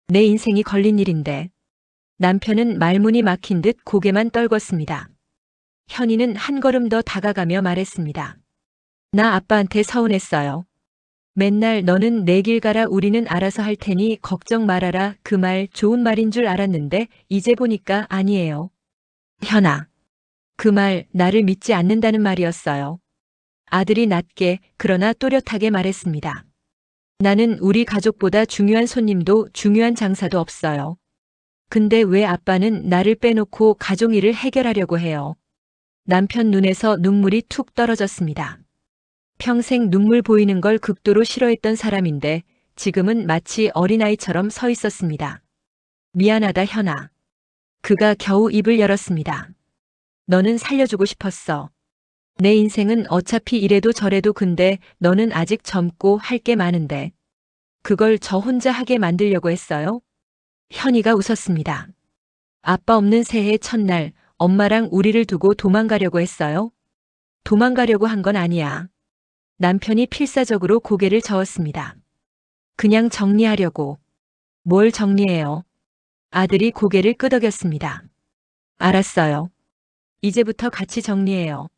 내 인생이 걸린 일인데. 남편은 말문이 막힌 듯 고개만 떨궜습니다. 현이는 한 걸음 더 다가가며 말했습니다. 나 아빠한테 서운했어요. 맨날 너는 내 길 가라 우리는 알아서 할 테니 걱정 말아라 그 말 좋은 말인 줄 알았는데 이제 보니까 아니에요. 현아. 그 말 나를 믿지 않는다는 말이었어요. 아들이 낮게 그러나 또렷하게 말했습니다. 나는 우리 가족보다 중요한 손님도 중요한 장사도 없어요. 근데 왜 아빠는 나를 빼놓고 가족 일을 해결하려고 해요? 남편 눈에서 눈물이 툭 떨어졌습니다. 평생 눈물 보이는 걸 극도로 싫어했던 사람인데 지금은 마치 어린아이처럼 서 있었습니다. 미안하다 현아. 그가 겨우 입을 열었습니다. 너는 살려주고 싶었어. 내 인생은 어차피 이래도 저래도 근데 너는 아직 젊고 할 게 많은데. 그걸 저 혼자 하게 만들려고 했어요? 현이가 웃었습니다. 아빠 없는 새해 첫날 엄마랑 우리를 두고 도망가려고 했어요? 도망가려고 한 건 아니야. 남편이 필사적으로 고개를 저었습니다. 그냥 정리하려고. 뭘 정리해요? 아들이 고개를 끄덕였습니다. 알았어요. 이제부터 같이 정리해요.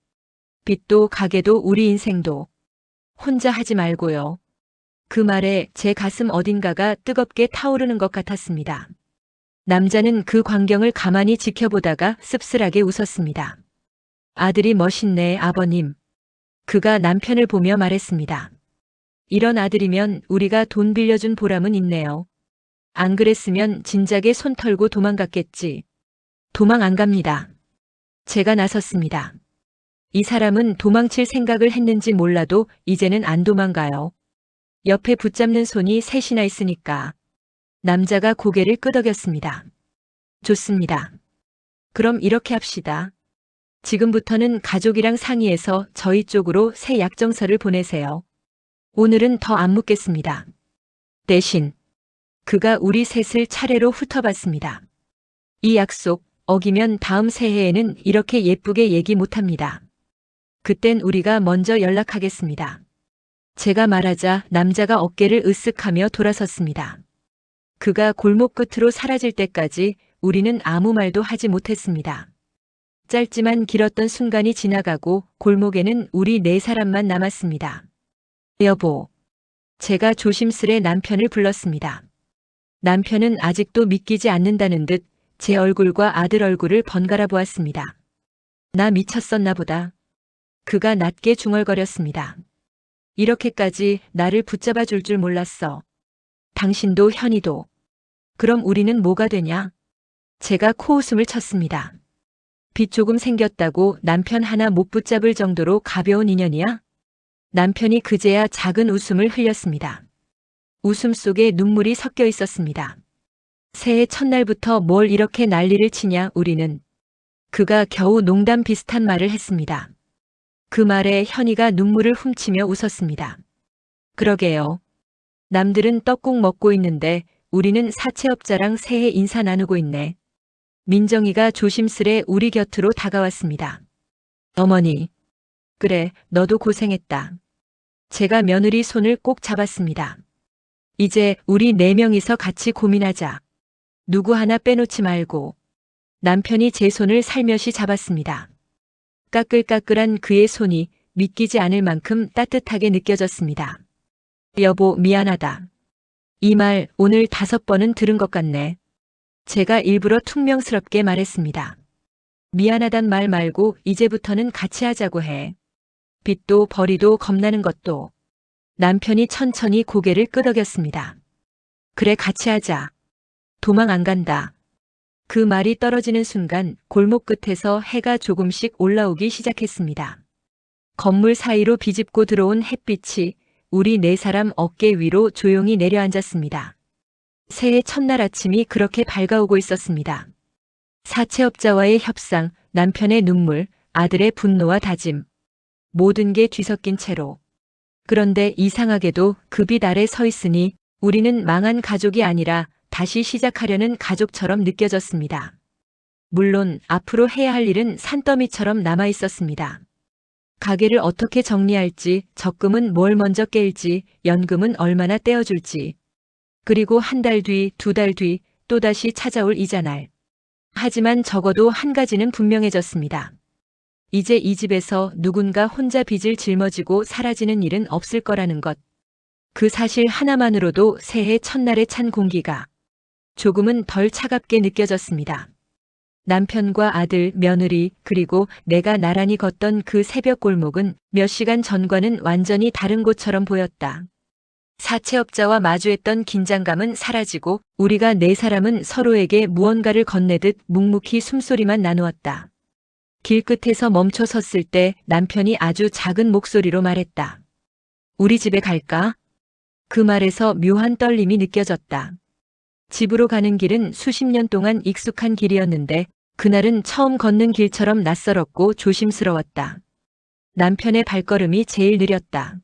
빚도 가게도 우리 인생도. 혼자 하지 말고요. 그 말에 제 가슴 어딘가가 뜨겁게 타오르는 것 같았습니다. 남자는 그 광경을 가만히 지켜보다가 씁쓸하게 웃었습니다. 아들이 멋있네, 아버님. 그가 남편을 보며 말했습니다. 이런 아들이면 우리가 돈 빌려준 보람은 있네요. 안 그랬으면 진작에 손 털고 도망갔겠지. 도망 안 갑니다. 제가 나섰습니다. 이 사람은 도망칠 생각을 했는지 몰라도 이제는 안 도망가요. 옆에 붙잡는 손이 셋이나 있으니까. 남자가 고개를 끄덕였습니다. 좋습니다. 그럼 이렇게 합시다. 지금부터는 가족이랑 상의해서 저희 쪽으로 새 약정서를 보내세요. 오늘은 더 안 묻겠습니다. 대신 그가 우리 셋을 차례로 훑어봤습니다. 이 약속 어기면 다음 새해에는 이렇게 예쁘게 얘기 못합니다. 그땐 우리가 먼저 연락하겠습니다. 제가 말하자 남자가 어깨를 으쓱하며 돌아섰습니다. 그가 골목 끝으로 사라질 때까지 우리는 아무 말도 하지 못했습니다. 짧지만 길었던 순간이 지나가고 골목에는 우리 네 사람만 남았습니다. 여보. 제가 조심스레 남편을 불렀습니다. 남편은 아직도 믿기지 않는다는 듯 제 얼굴과 아들 얼굴을 번갈아 보았습니다. 나 미쳤었나 보다. 그가 낮게 중얼거렸습니다. 이렇게까지 나를 붙잡아 줄 줄 몰랐어. 당신도 현이도. 그럼 우리는 뭐가 되냐? 제가 코웃음을 쳤습니다. 빚 조금 생겼다고 남편 하나 못 붙잡을 정도로 가벼운 인연이야? 남편이 그제야 작은 웃음을 흘렸습니다. 웃음 속에 눈물이 섞여 있었습니다. 새해 첫날부터 뭘 이렇게 난리를 치냐 우리는. 그가 겨우 농담 비슷한 말을 했습니다. 그 말에 현이가 눈물을 훔치며 웃었습니다. 그러게요. 남들은 떡국 먹고 있는데 우리는 사채업자랑 새해 인사 나누고 있네. 민정이가 조심스레 우리 곁으로 다가왔습니다. 어머니. 그래, 너도 고생했다. 제가 며느리 손을 꼭 잡았습니다. 이제 우리 4명이서 같이 고민하자. 누구 하나 빼놓지 말고. 남편이 제 손을 살며시 잡았습니다. 까끌까끌한 그의 손이 믿기지 않을 만큼 따뜻하게 느껴졌습니다. 여보, 미안하다. 이 말 오늘 5번은 들은 것 같네. 제가 일부러 퉁명스럽게 말했습니다. 미안하단 말 말고 이제부터는 같이 하자고 해. 빚도 벌이도 겁나는 것도. 남편이 천천히 고개를 끄덕였습니다. 그래, 같이 하자. 도망 안 간다. 그 말이 떨어지는 순간 골목 끝에서 해가 조금씩 올라오기 시작했습니다. 건물 사이로 비집고 들어온 햇빛이 우리 4사람 어깨 위로 조용히 내려앉았습니다. 새해 첫날 아침이 그렇게 밝아오고 있었습니다. 사채업자와의 협상, 남편의 눈물, 아들의 분노와 다짐. 모든 게 뒤섞인 채로. 그런데 이상하게도 그 빛 아래 서 있으니 우리는 망한 가족이 아니라 다시 시작하려는 가족처럼 느껴졌습니다. 물론 앞으로 해야 할 일은 산더미처럼 남아 있었습니다. 가게를 어떻게 정리할지, 적금은 뭘 먼저 깰지, 연금은 얼마나 떼어줄지. 그리고 1달 뒤, 2달 뒤, 또다시 찾아올 이자날. 하지만 적어도 한 가지는 분명해졌습니다. 이제 이 집에서 누군가 혼자 빚을 짊어지고 사라지는 일은 없을 거라는 것. 그 사실 하나만으로도 새해 첫날에 찬 공기가 조금은 덜 차갑게 느껴졌습니다. 남편과 아들, 며느리, 그리고 내가 나란히 걷던 그 새벽 골목은 몇 시간 전과는 완전히 다른 곳처럼 보였다. 사채업자와 마주했던 긴장감은 사라지고 우리가 4사람은 서로에게 무언가를 건네듯 묵묵히 숨소리만 나누었다. 길끝에서 멈춰 섰을 때 남편이 아주 작은 목소리로 말했다. 우리 집에 갈까? 그 말에서 묘한 떨림이 느껴졌다. 집으로 가는 길은 수십 년 동안 익숙한 길이었는데 그날은 처음 걷는 길처럼 낯설었고 조심스러웠다. 남편의 발걸음이 제일 느렸다.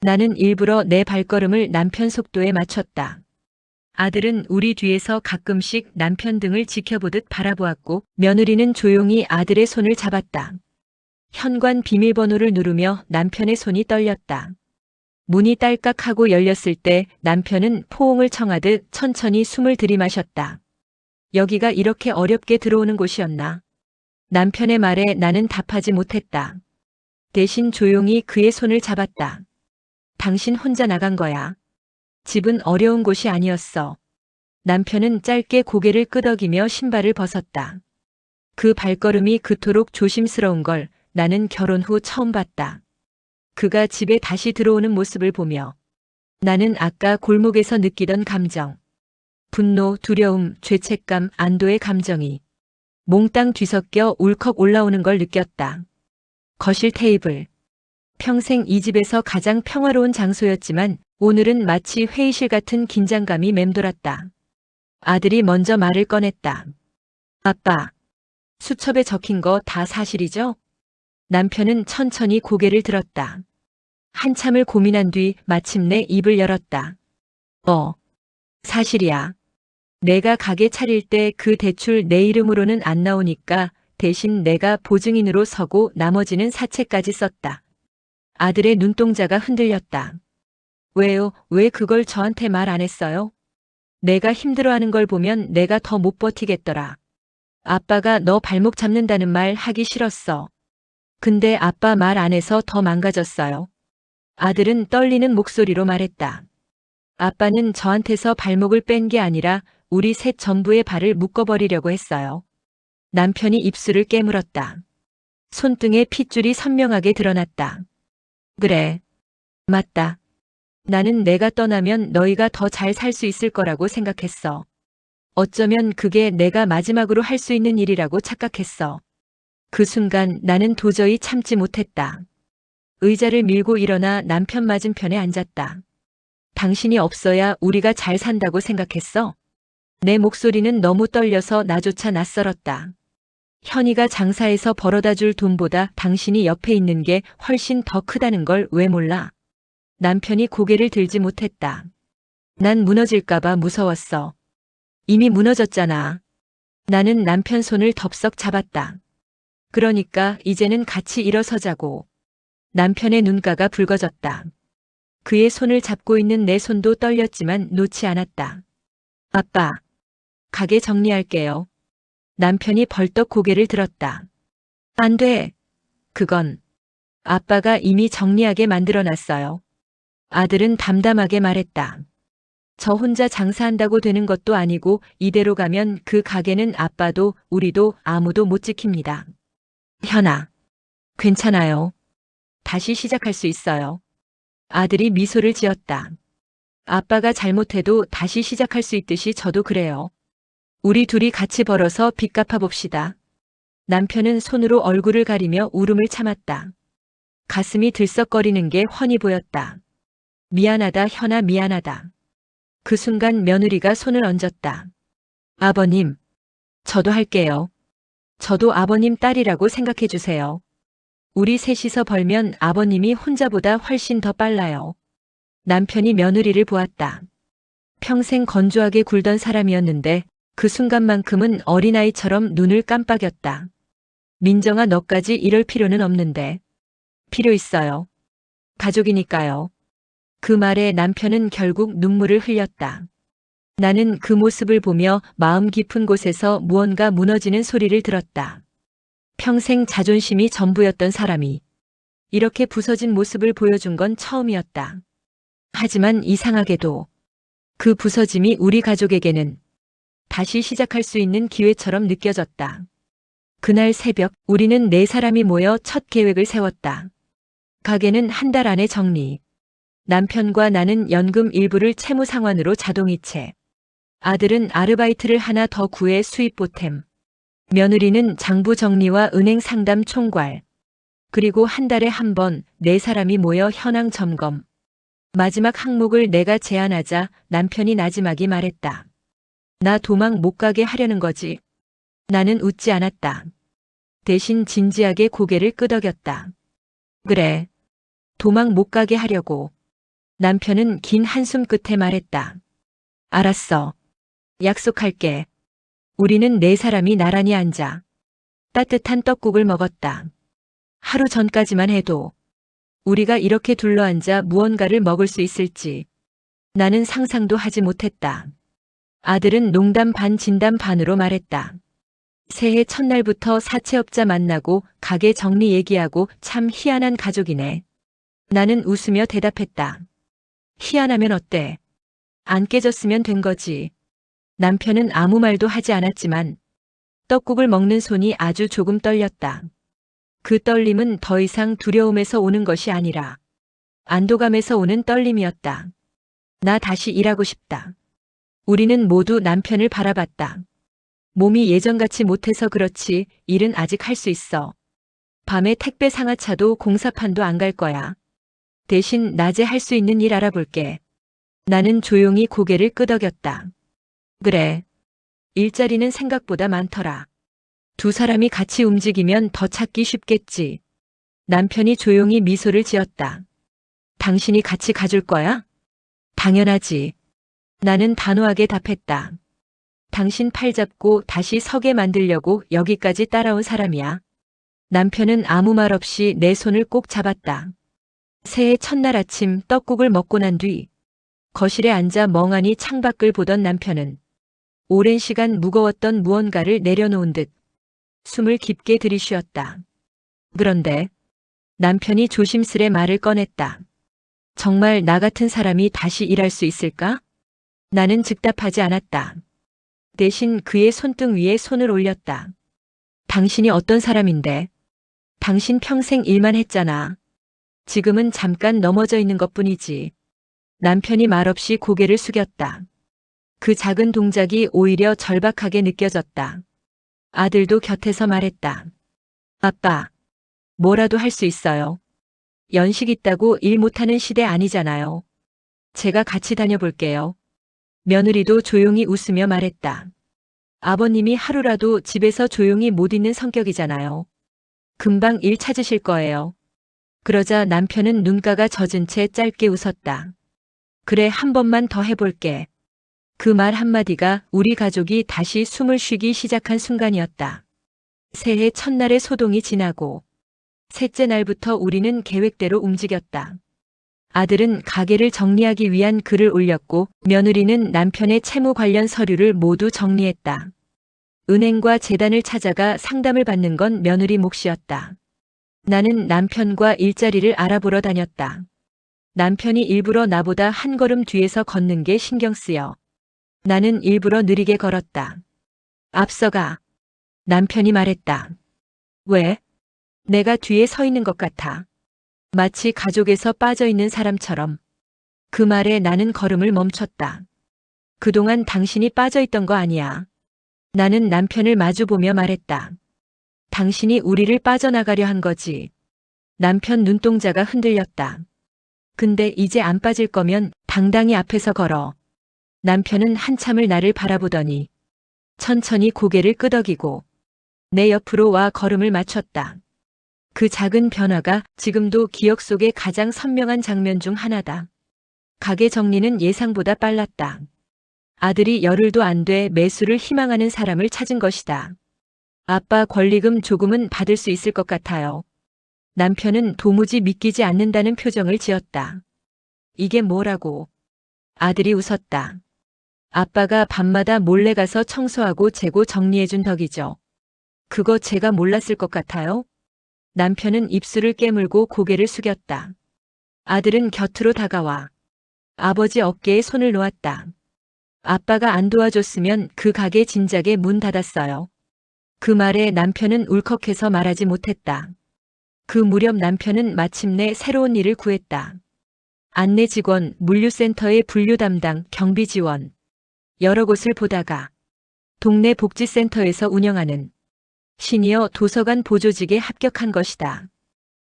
나는 일부러 내 발걸음을 남편 속도에 맞췄다. 아들은 우리 뒤에서 가끔씩 남편 등을 지켜보듯 바라보았고 며느리는 조용히 아들의 손을 잡았다. 현관 비밀번호를 누르며 남편의 손이 떨렸다. 문이 딸깍하고 열렸을 때 남편은 포옹을 청하듯 천천히 숨을 들이마셨다. 여기가 이렇게 어렵게 들어오는 곳이었나? 남편의 말에 나는 답하지 못했다. 대신 조용히 그의 손을 잡았다. 당신 혼자 나간 거야. 집은 어려운 곳이 아니었어. 남편은 짧게 고개를 끄덕이며 신발을 벗었다. 그 발걸음이 그토록 조심스러운 걸 나는 결혼 후 처음 봤다. 그가 집에 다시 들어오는 모습을 보며 나는 아까 골목에서 느끼던 감정, 분노, 두려움, 죄책감, 안도의 감정이 몽땅 뒤섞여 울컥 올라오는 걸 느꼈다. 거실 테이블. 평생 이 집에서 가장 평화로운 장소였지만 오늘은 마치 회의실 같은 긴장감이 맴돌았다. 아들이 먼저 말을 꺼냈다. 아빠, 수첩에 적힌 거 다 사실이죠? 남편은 천천히 고개를 들었다. 한참을 고민한 뒤 마침내 입을 열었다. 사실이야. 내가 가게 차릴 때 그 대출 내 이름으로는 안 나오니까 대신 내가 보증인으로 서고 나머지는 사채까지 썼다. 아들의 눈동자가 흔들렸다. 왜요? 왜 그걸 저한테 말 안 했어요? 내가 힘들어하는 걸 보면 내가 더 못 버티겠더라. 아빠가 너 발목 잡는다는 말 하기 싫었어. 근데 아빠 말 안 해서 더 망가졌어요. 아들은 떨리는 목소리로 말했다. 아빠는 저한테서 발목을 뺀 게 아니라 우리 셋 전부의 발을 묶어버리려고 했어요. 남편이 입술을 깨물었다. 손등에 핏줄이 선명하게 드러났다. 그래. 맞다. 나는 내가 떠나면 너희가 더 잘 살 수 있을 거라고 생각했어. 어쩌면 그게 내가 마지막으로 할 수 있는 일이라고 착각했어. 그 순간 나는 도저히 참지 못했다. 의자를 밀고 일어나 남편 맞은편에 앉았다. 당신이 없어야 우리가 잘 산다고 생각했어? 내 목소리는 너무 떨려서 나조차 낯설었다. 현이가 장사해서 벌어다 줄 돈보다 당신이 옆에 있는 게 훨씬 더 크다는 걸 왜 몰라? 남편이 고개를 들지 못했다. 난 무너질까봐 무서웠어. 이미 무너졌잖아. 나는 남편 손을 덥석 잡았다. 그러니까 이제는 같이 일어서자고. 남편의 눈가가 붉어졌다. 그의 손을 잡고 있는 내 손도 떨렸지만 놓지 않았다. 아빠, 가게 정리할게요. 남편이 벌떡 고개를 들었다. 안 돼. 그건 아빠가 이미 정리하게 만들어놨어요. 아들은 담담하게 말했다. 저 혼자 장사한다고 되는 것도 아니고 이대로 가면 그 가게는 아빠도 우리도 아무도 못 지킵니다. 현아, 괜찮아요. 다시 시작할 수 있어요. 아들이 미소를 지었다. 아빠가 잘못해도 다시 시작할 수 있듯이 저도 그래요. 우리 둘이 같이 벌어서 빚 갚아봅시다. 남편은 손으로 얼굴을 가리며 울음을 참았다. 가슴이 들썩거리는 게 훤히 보였다. 미안하다, 현아, 미안하다. 그 순간 며느리가 손을 얹었다. 아버님, 저도 할게요. 저도 아버님 딸이라고 생각해 주세요. 우리 셋이서 벌면 아버님이 혼자보다 훨씬 더 빨라요. 남편이 며느리를 보았다. 평생 건조하게 굴던 사람이었는데 그 순간만큼은 어린아이처럼 눈을 깜빡였다. 민정아, 너까지 이럴 필요는 없는데. 필요 있어요. 가족이니까요. 그 말에 남편은 결국 눈물을 흘렸다. 나는 그 모습을 보며 마음 깊은 곳에서 무언가 무너지는 소리를 들었다. 평생 자존심이 전부였던 사람이 이렇게 부서진 모습을 보여준 건 처음이었다. 하지만 이상하게도 그 부서짐이 우리 가족에게는 다시 시작할 수 있는 기회처럼 느껴졌다. 그날 새벽 우리는 네 사람이 모여 첫 계획을 세웠다. 가게는 한 달 안에 정리. 남편과 나는 연금 일부를 채무 상환으로 자동이체. 아들은 아르바이트를 하나 더 구해 수입 보탬. 며느리는 장부 정리와 은행 상담 총괄. 그리고 한 달에 한 번 네 사람이 모여 현황 점검. 마지막 항목을 내가 제안하자 남편이 나지막이 말했다. 나 도망 못 가게 하려는 거지. 나는 웃지 않았다. 대신 진지하게 고개를 끄덕였다. 그래. 도망 못 가게 하려고. 남편은 긴 한숨 끝에 말했다. 알았어. 약속할게. 우리는 네 사람이 나란히 앉아 따뜻한 떡국을 먹었다. 하루 전까지만 해도 우리가 이렇게 둘러앉아 무언가를 먹을 수 있을지 나는 상상도 하지 못했다. 아들은 농담 반 진담 반으로 말했다. 새해 첫날부터 사채업자 만나고 가게 정리 얘기하고 참 희한한 가족이네. 나는 웃으며 대답했다. 희한하면 어때? 안 깨졌으면 된 거지. 남편은 아무 말도 하지 않았지만 떡국을 먹는 손이 아주 조금 떨렸다. 그 떨림은 더 이상 두려움에서 오는 것이 아니라 안도감에서 오는 떨림이었다. 나 다시 일하고 싶다. 우리는 모두 남편을 바라봤다. 몸이 예전같이 못해서 그렇지 일은 아직 할 수 있어. 밤에 택배 상하차도 공사판도 안 갈 거야. 대신 낮에 할 수 있는 일 알아볼게. 나는 조용히 고개를 끄덕였다. 그래. 일자리는 생각보다 많더라. 두 사람이 같이 움직이면 더 찾기 쉽겠지. 남편이 조용히 미소를 지었다. 당신이 같이 가줄 거야? 당연하지. 나는 단호하게 답했다. 당신 팔 잡고 다시 서게 만들려고 여기까지 따라온 사람이야. 남편은 아무 말 없이 내 손을 꼭 잡았다. 새해 첫날 아침 떡국을 먹고 난 뒤 거실에 앉아 멍하니 창밖을 보던 남편은 오랜 시간 무거웠던 무언가를 내려놓은 듯 숨을 깊게 들이쉬었다. 그런데 남편이 조심스레 말을 꺼냈다. 정말 나 같은 사람이 다시 일할 수 있을까? 나는 즉답하지 않았다. 대신 그의 손등 위에 손을 올렸다. 당신이 어떤 사람인데? 당신 평생 일만 했잖아. 지금은 잠깐 넘어져 있는 것뿐이지. 남편이 말없이 고개를 숙였다. 그 작은 동작이 오히려 절박하게 느껴졌다. 아들도 곁에서 말했다. 아빠, 뭐라도 할 수 있어요. 연식 있다고 일 못하는 시대 아니잖아요. 제가 같이 다녀볼게요. 며느리도 조용히 웃으며 말했다. 아버님이 하루라도 집에서 조용히 못 있는 성격이잖아요. 금방 일 찾으실 거예요. 그러자 남편은 눈가가 젖은 채 짧게 웃었다. 그래, 한 번만 더 해볼게. 그 말 한마디가 우리 가족이 다시 숨을 쉬기 시작한 순간이었다. 새해 첫날의 소동이 지나고 셋째 날부터 우리는 계획대로 움직였다. 아들은 가게를 정리하기 위한 글을 올렸고 며느리는 남편의 채무 관련 서류를 모두 정리했다. 은행과 재단을 찾아가 상담을 받는 건 며느리 몫이었다. 나는 남편과 일자리를 알아보러 다녔다. 남편이 일부러 나보다 한 걸음 뒤에서 걷는 게 신경 쓰여. 나는 일부러 느리게 걸었다. 앞서가. 남편이 말했다. 왜? 내가 뒤에 서 있는 것 같아. 마치 가족에서 빠져 있는 사람처럼. 그 말에 나는 걸음을 멈췄다. 그동안 당신이 빠져 있던 거 아니야. 나는 남편을 마주보며 말했다. 당신이 우리를 빠져나가려 한 거지. 남편 눈동자가 흔들렸다. 근데 이제 안 빠질 거면 당당히 앞에서 걸어. 남편은 한참을 나를 바라보더니 천천히 고개를 끄덕이고 내 옆으로 와 걸음을 맞췄다. 그 작은 변화가 지금도 기억 속의 가장 선명한 장면 중 하나다. 가게 정리는 예상보다 빨랐다. 아들이 열흘도 안 돼 매수를 희망하는 사람을 찾은 것이다. 아빠 권리금 조금은 받을 수 있을 것 같아요. 남편은 도무지 믿기지 않는다는 표정을 지었다. 이게 뭐라고? 아들이 웃었다. 아빠가 밤마다 몰래 가서 청소하고 재고 정리해준 덕이죠. 그거 제가 몰랐을 것 같아요? 남편은 입술을 깨물고 고개를 숙였다. 아들은 곁으로 다가와 아버지 어깨에 손을 놓았다. 아빠가 안 도와줬으면 그 가게 진작에 문 닫았어요. 그 말에 남편은 울컥해서 말하지 못했다. 그 무렵 남편은 마침내 새로운 일을 구했다. 안내 직원, 물류센터의 분류 담당, 경비 지원. 여러 곳을 보다가 동네 복지센터에서 운영하는 시니어 도서관 보조직에 합격한 것이다.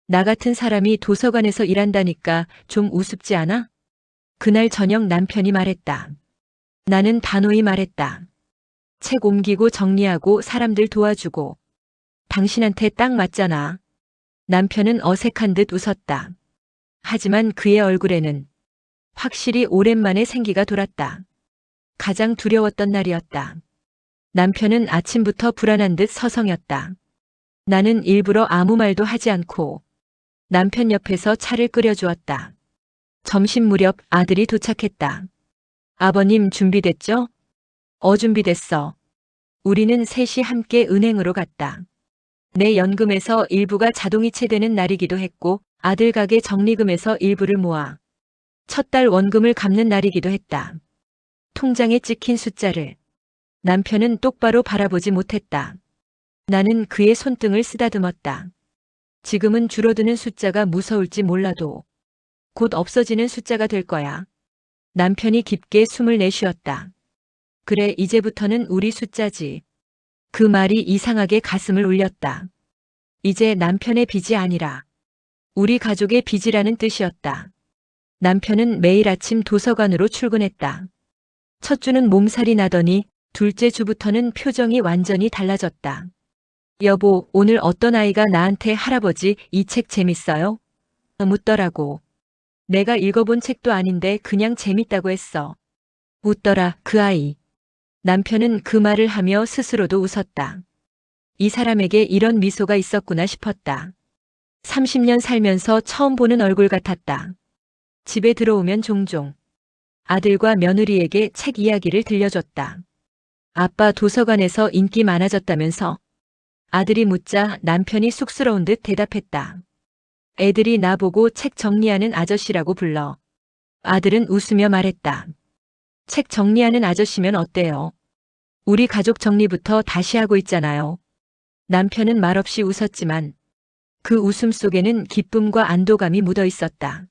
나 같은 사람이 도서관에서 일한다니까 좀 우습지 않아? 그날 저녁 남편이 말했다. 나는 단호히 말했다. 책 옮기고 정리하고 사람들 도와주고. 당신한테 딱 맞잖아. 남편은 어색한 듯 웃었다. 하지만 그의 얼굴에는 확실히 오랜만에 생기가 돌았다. 가장 두려웠던 날이었다. 남편은 아침부터 불안한 듯 서성였다. 나는 일부러 아무 말도 하지 않고 남편 옆에서 차를 끓여주었다. 점심 무렵 아들이 도착했다. 아버님 준비됐죠? 준비됐어. 우리는 셋이 함께 은행으로 갔다. 내 연금에서 일부가 자동이체되는 날이기도 했고 아들 가게 적립금에서 일부를 모아 첫 달 원금을 갚는 날이기도 했다. 통장에 찍힌 숫자를 남편은 똑바로 바라보지 못했다. 나는 그의 손등을 쓰다듬었다. 지금은 줄어드는 숫자가 무서울지 몰라도 곧 없어지는 숫자가 될 거야. 남편이 깊게 숨을 내쉬었다. 그래, 이제부터는 우리 숫자지. 그 말이 이상하게 가슴을 울렸다. 이제 남편의 빚이 아니라 우리 가족의 빚이라는 뜻이었다. 남편은 매일 아침 도서관으로 출근했다. 첫 주는 몸살이 나더니 둘째 주부터는 표정이 완전히 달라졌다. 여보, 오늘 어떤 아이가 나한테 할아버지 이 책 재밌어요? 묻더라고. 내가 읽어본 책도 아닌데 그냥 재밌다고 했어. 웃더라, 그 아이. 남편은 그 말을 하며 스스로도 웃었다. 이 사람에게 이런 미소가 있었구나 싶었다. 30년 살면서 처음 보는 얼굴 같았다. 집에 들어오면 종종 아들과 며느리에게 책 이야기를 들려줬다. 아빠 도서관에서 인기 많아졌다면서? 아들이 묻자 남편이 쑥스러운 듯 대답했다. 애들이 나보고 책 정리하는 아저씨라고 불러. 아들은 웃으며 말했다. 책 정리하는 아저씨면 어때요? 우리 가족 정리부터 다시 하고 있잖아요. 남편은 말없이 웃었지만 그 웃음 속에는 기쁨과 안도감이 묻어 있었다.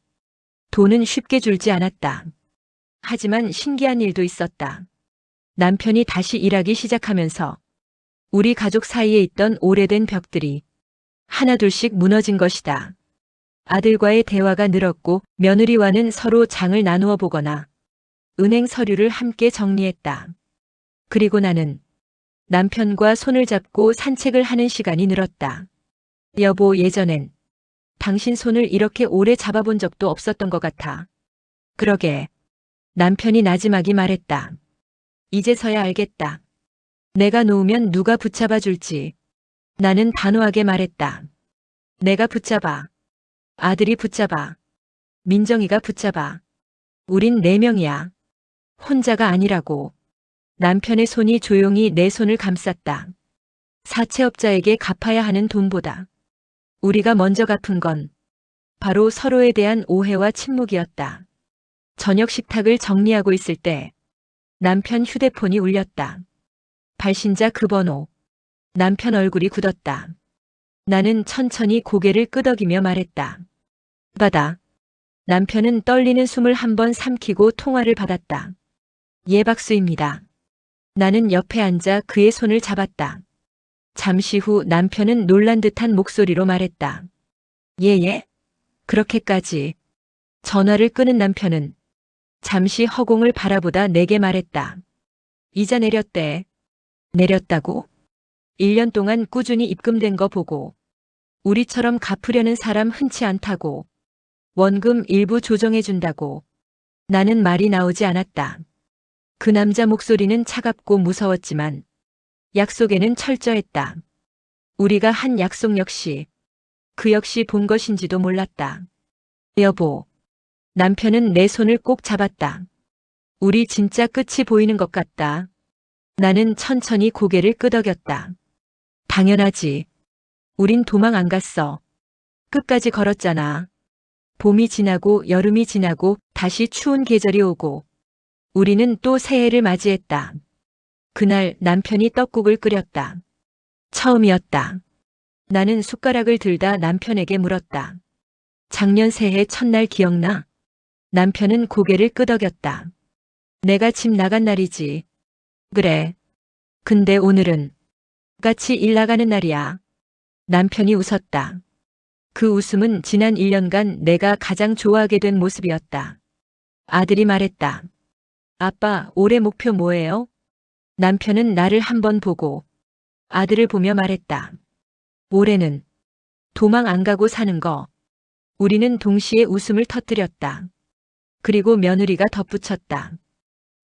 돈은 쉽게 줄지 않았다. 하지만 신기한 일도 있었다. 남편이 다시 일하기 시작하면서 우리 가족 사이에 있던 오래된 벽들이 하나둘씩 무너진 것이다. 아들과의 대화가 늘었고 며느리와는 서로 장을 나누어 보거나 은행 서류를 함께 정리했다. 그리고 나는 남편과 손을 잡고 산책을 하는 시간이 늘었다. 여보, 예전엔 당신 손을 이렇게 오래 잡아본 적도 없었던 것 같아. 그러게. 남편이 나지막이 말했다. 이제서야 알겠다. 내가 놓으면 누가 붙잡아 줄지. 나는 단호하게 말했다. 내가 붙잡아. 아들이 붙잡아. 민정이가 붙잡아. 우린 4명이야. 혼자가 아니라고. 남편의 손이 조용히 내 손을 감쌌다. 사채업자에게 갚아야 하는 돈보다 우리가 먼저 갚은 건 바로 서로에 대한 오해와 침묵이었다. 저녁 식탁을 정리하고 있을 때 남편 휴대폰이 울렸다. 발신자 그 번호. 남편 얼굴이 굳었다. 나는 천천히 고개를 끄덕이며 말했다. 받아. 남편은 떨리는 숨을 한 번 삼키고 통화를 받았다. 예, 박수입니다. 나는 옆에 앉아 그의 손을 잡았다. 잠시 후 남편은 놀란 듯한 목소리로 말했다. 예. 그렇게까지. 전화를 끊은 남편은 잠시 허공을 바라보다 내게 말했다. 이자 내렸대. 내렸다고? 1년 동안 꾸준히 입금된 거 보고 우리처럼 갚으려는 사람 흔치 않다고. 원금 일부 조정해준다고. 나는 말이 나오지 않았다. 그 남자 목소리는 차갑고 무서웠지만 약속에는 철저했다. 우리가 한 약속 역시 그 역시 본 것인지도 몰랐다. 여보. 남편은 내 손을 꼭 잡았다. 우리 진짜 끝이 보이는 것 같다. 나는 천천히 고개를 끄덕였다. 당연하지. 우린 도망 안 갔어. 끝까지 걸었잖아. 봄이 지나고 여름이 지나고 다시 추운 계절이 오고 우리는 또 새해를 맞이했다. 그날 남편이 떡국을 끓였다. 처음이었다. 나는 숟가락을 들다 남편에게 물었다. 작년 새해 첫날 기억나? 남편은 고개를 끄덕였다. 내가 집 나간 날이지. 그래. 근데 오늘은 같이 일 나가는 날이야. 남편이 웃었다. 그 웃음은 지난 1년간 내가 가장 좋아하게 된 모습이었다. 아들이 말했다. 아빠, 올해 목표 뭐예요? 남편은 나를 한번 보고 아들을 보며 말했다. 올해는 도망 안 가고 사는 거. 우리는 동시에 웃음을 터뜨렸다. 그리고 며느리가 덧붙였다.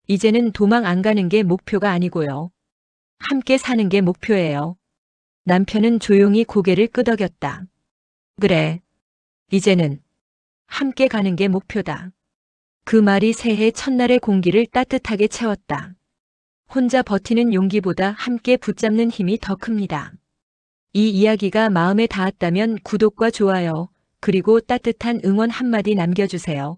이제는 도망 안 가는 게 목표가 아니고요. 함께 사는 게 목표예요. 남편은 조용히 고개를 끄덕였다. 그래. 이제는 함께 가는 게 목표다. 그 말이 새해 첫날의 공기를 따뜻하게 채웠다. 혼자 버티는 용기보다 함께 붙잡는 힘이 더 큽니다. 이 이야기가 마음에 닿았다면 구독과 좋아요, 그리고 따뜻한 응원 한마디 남겨주세요.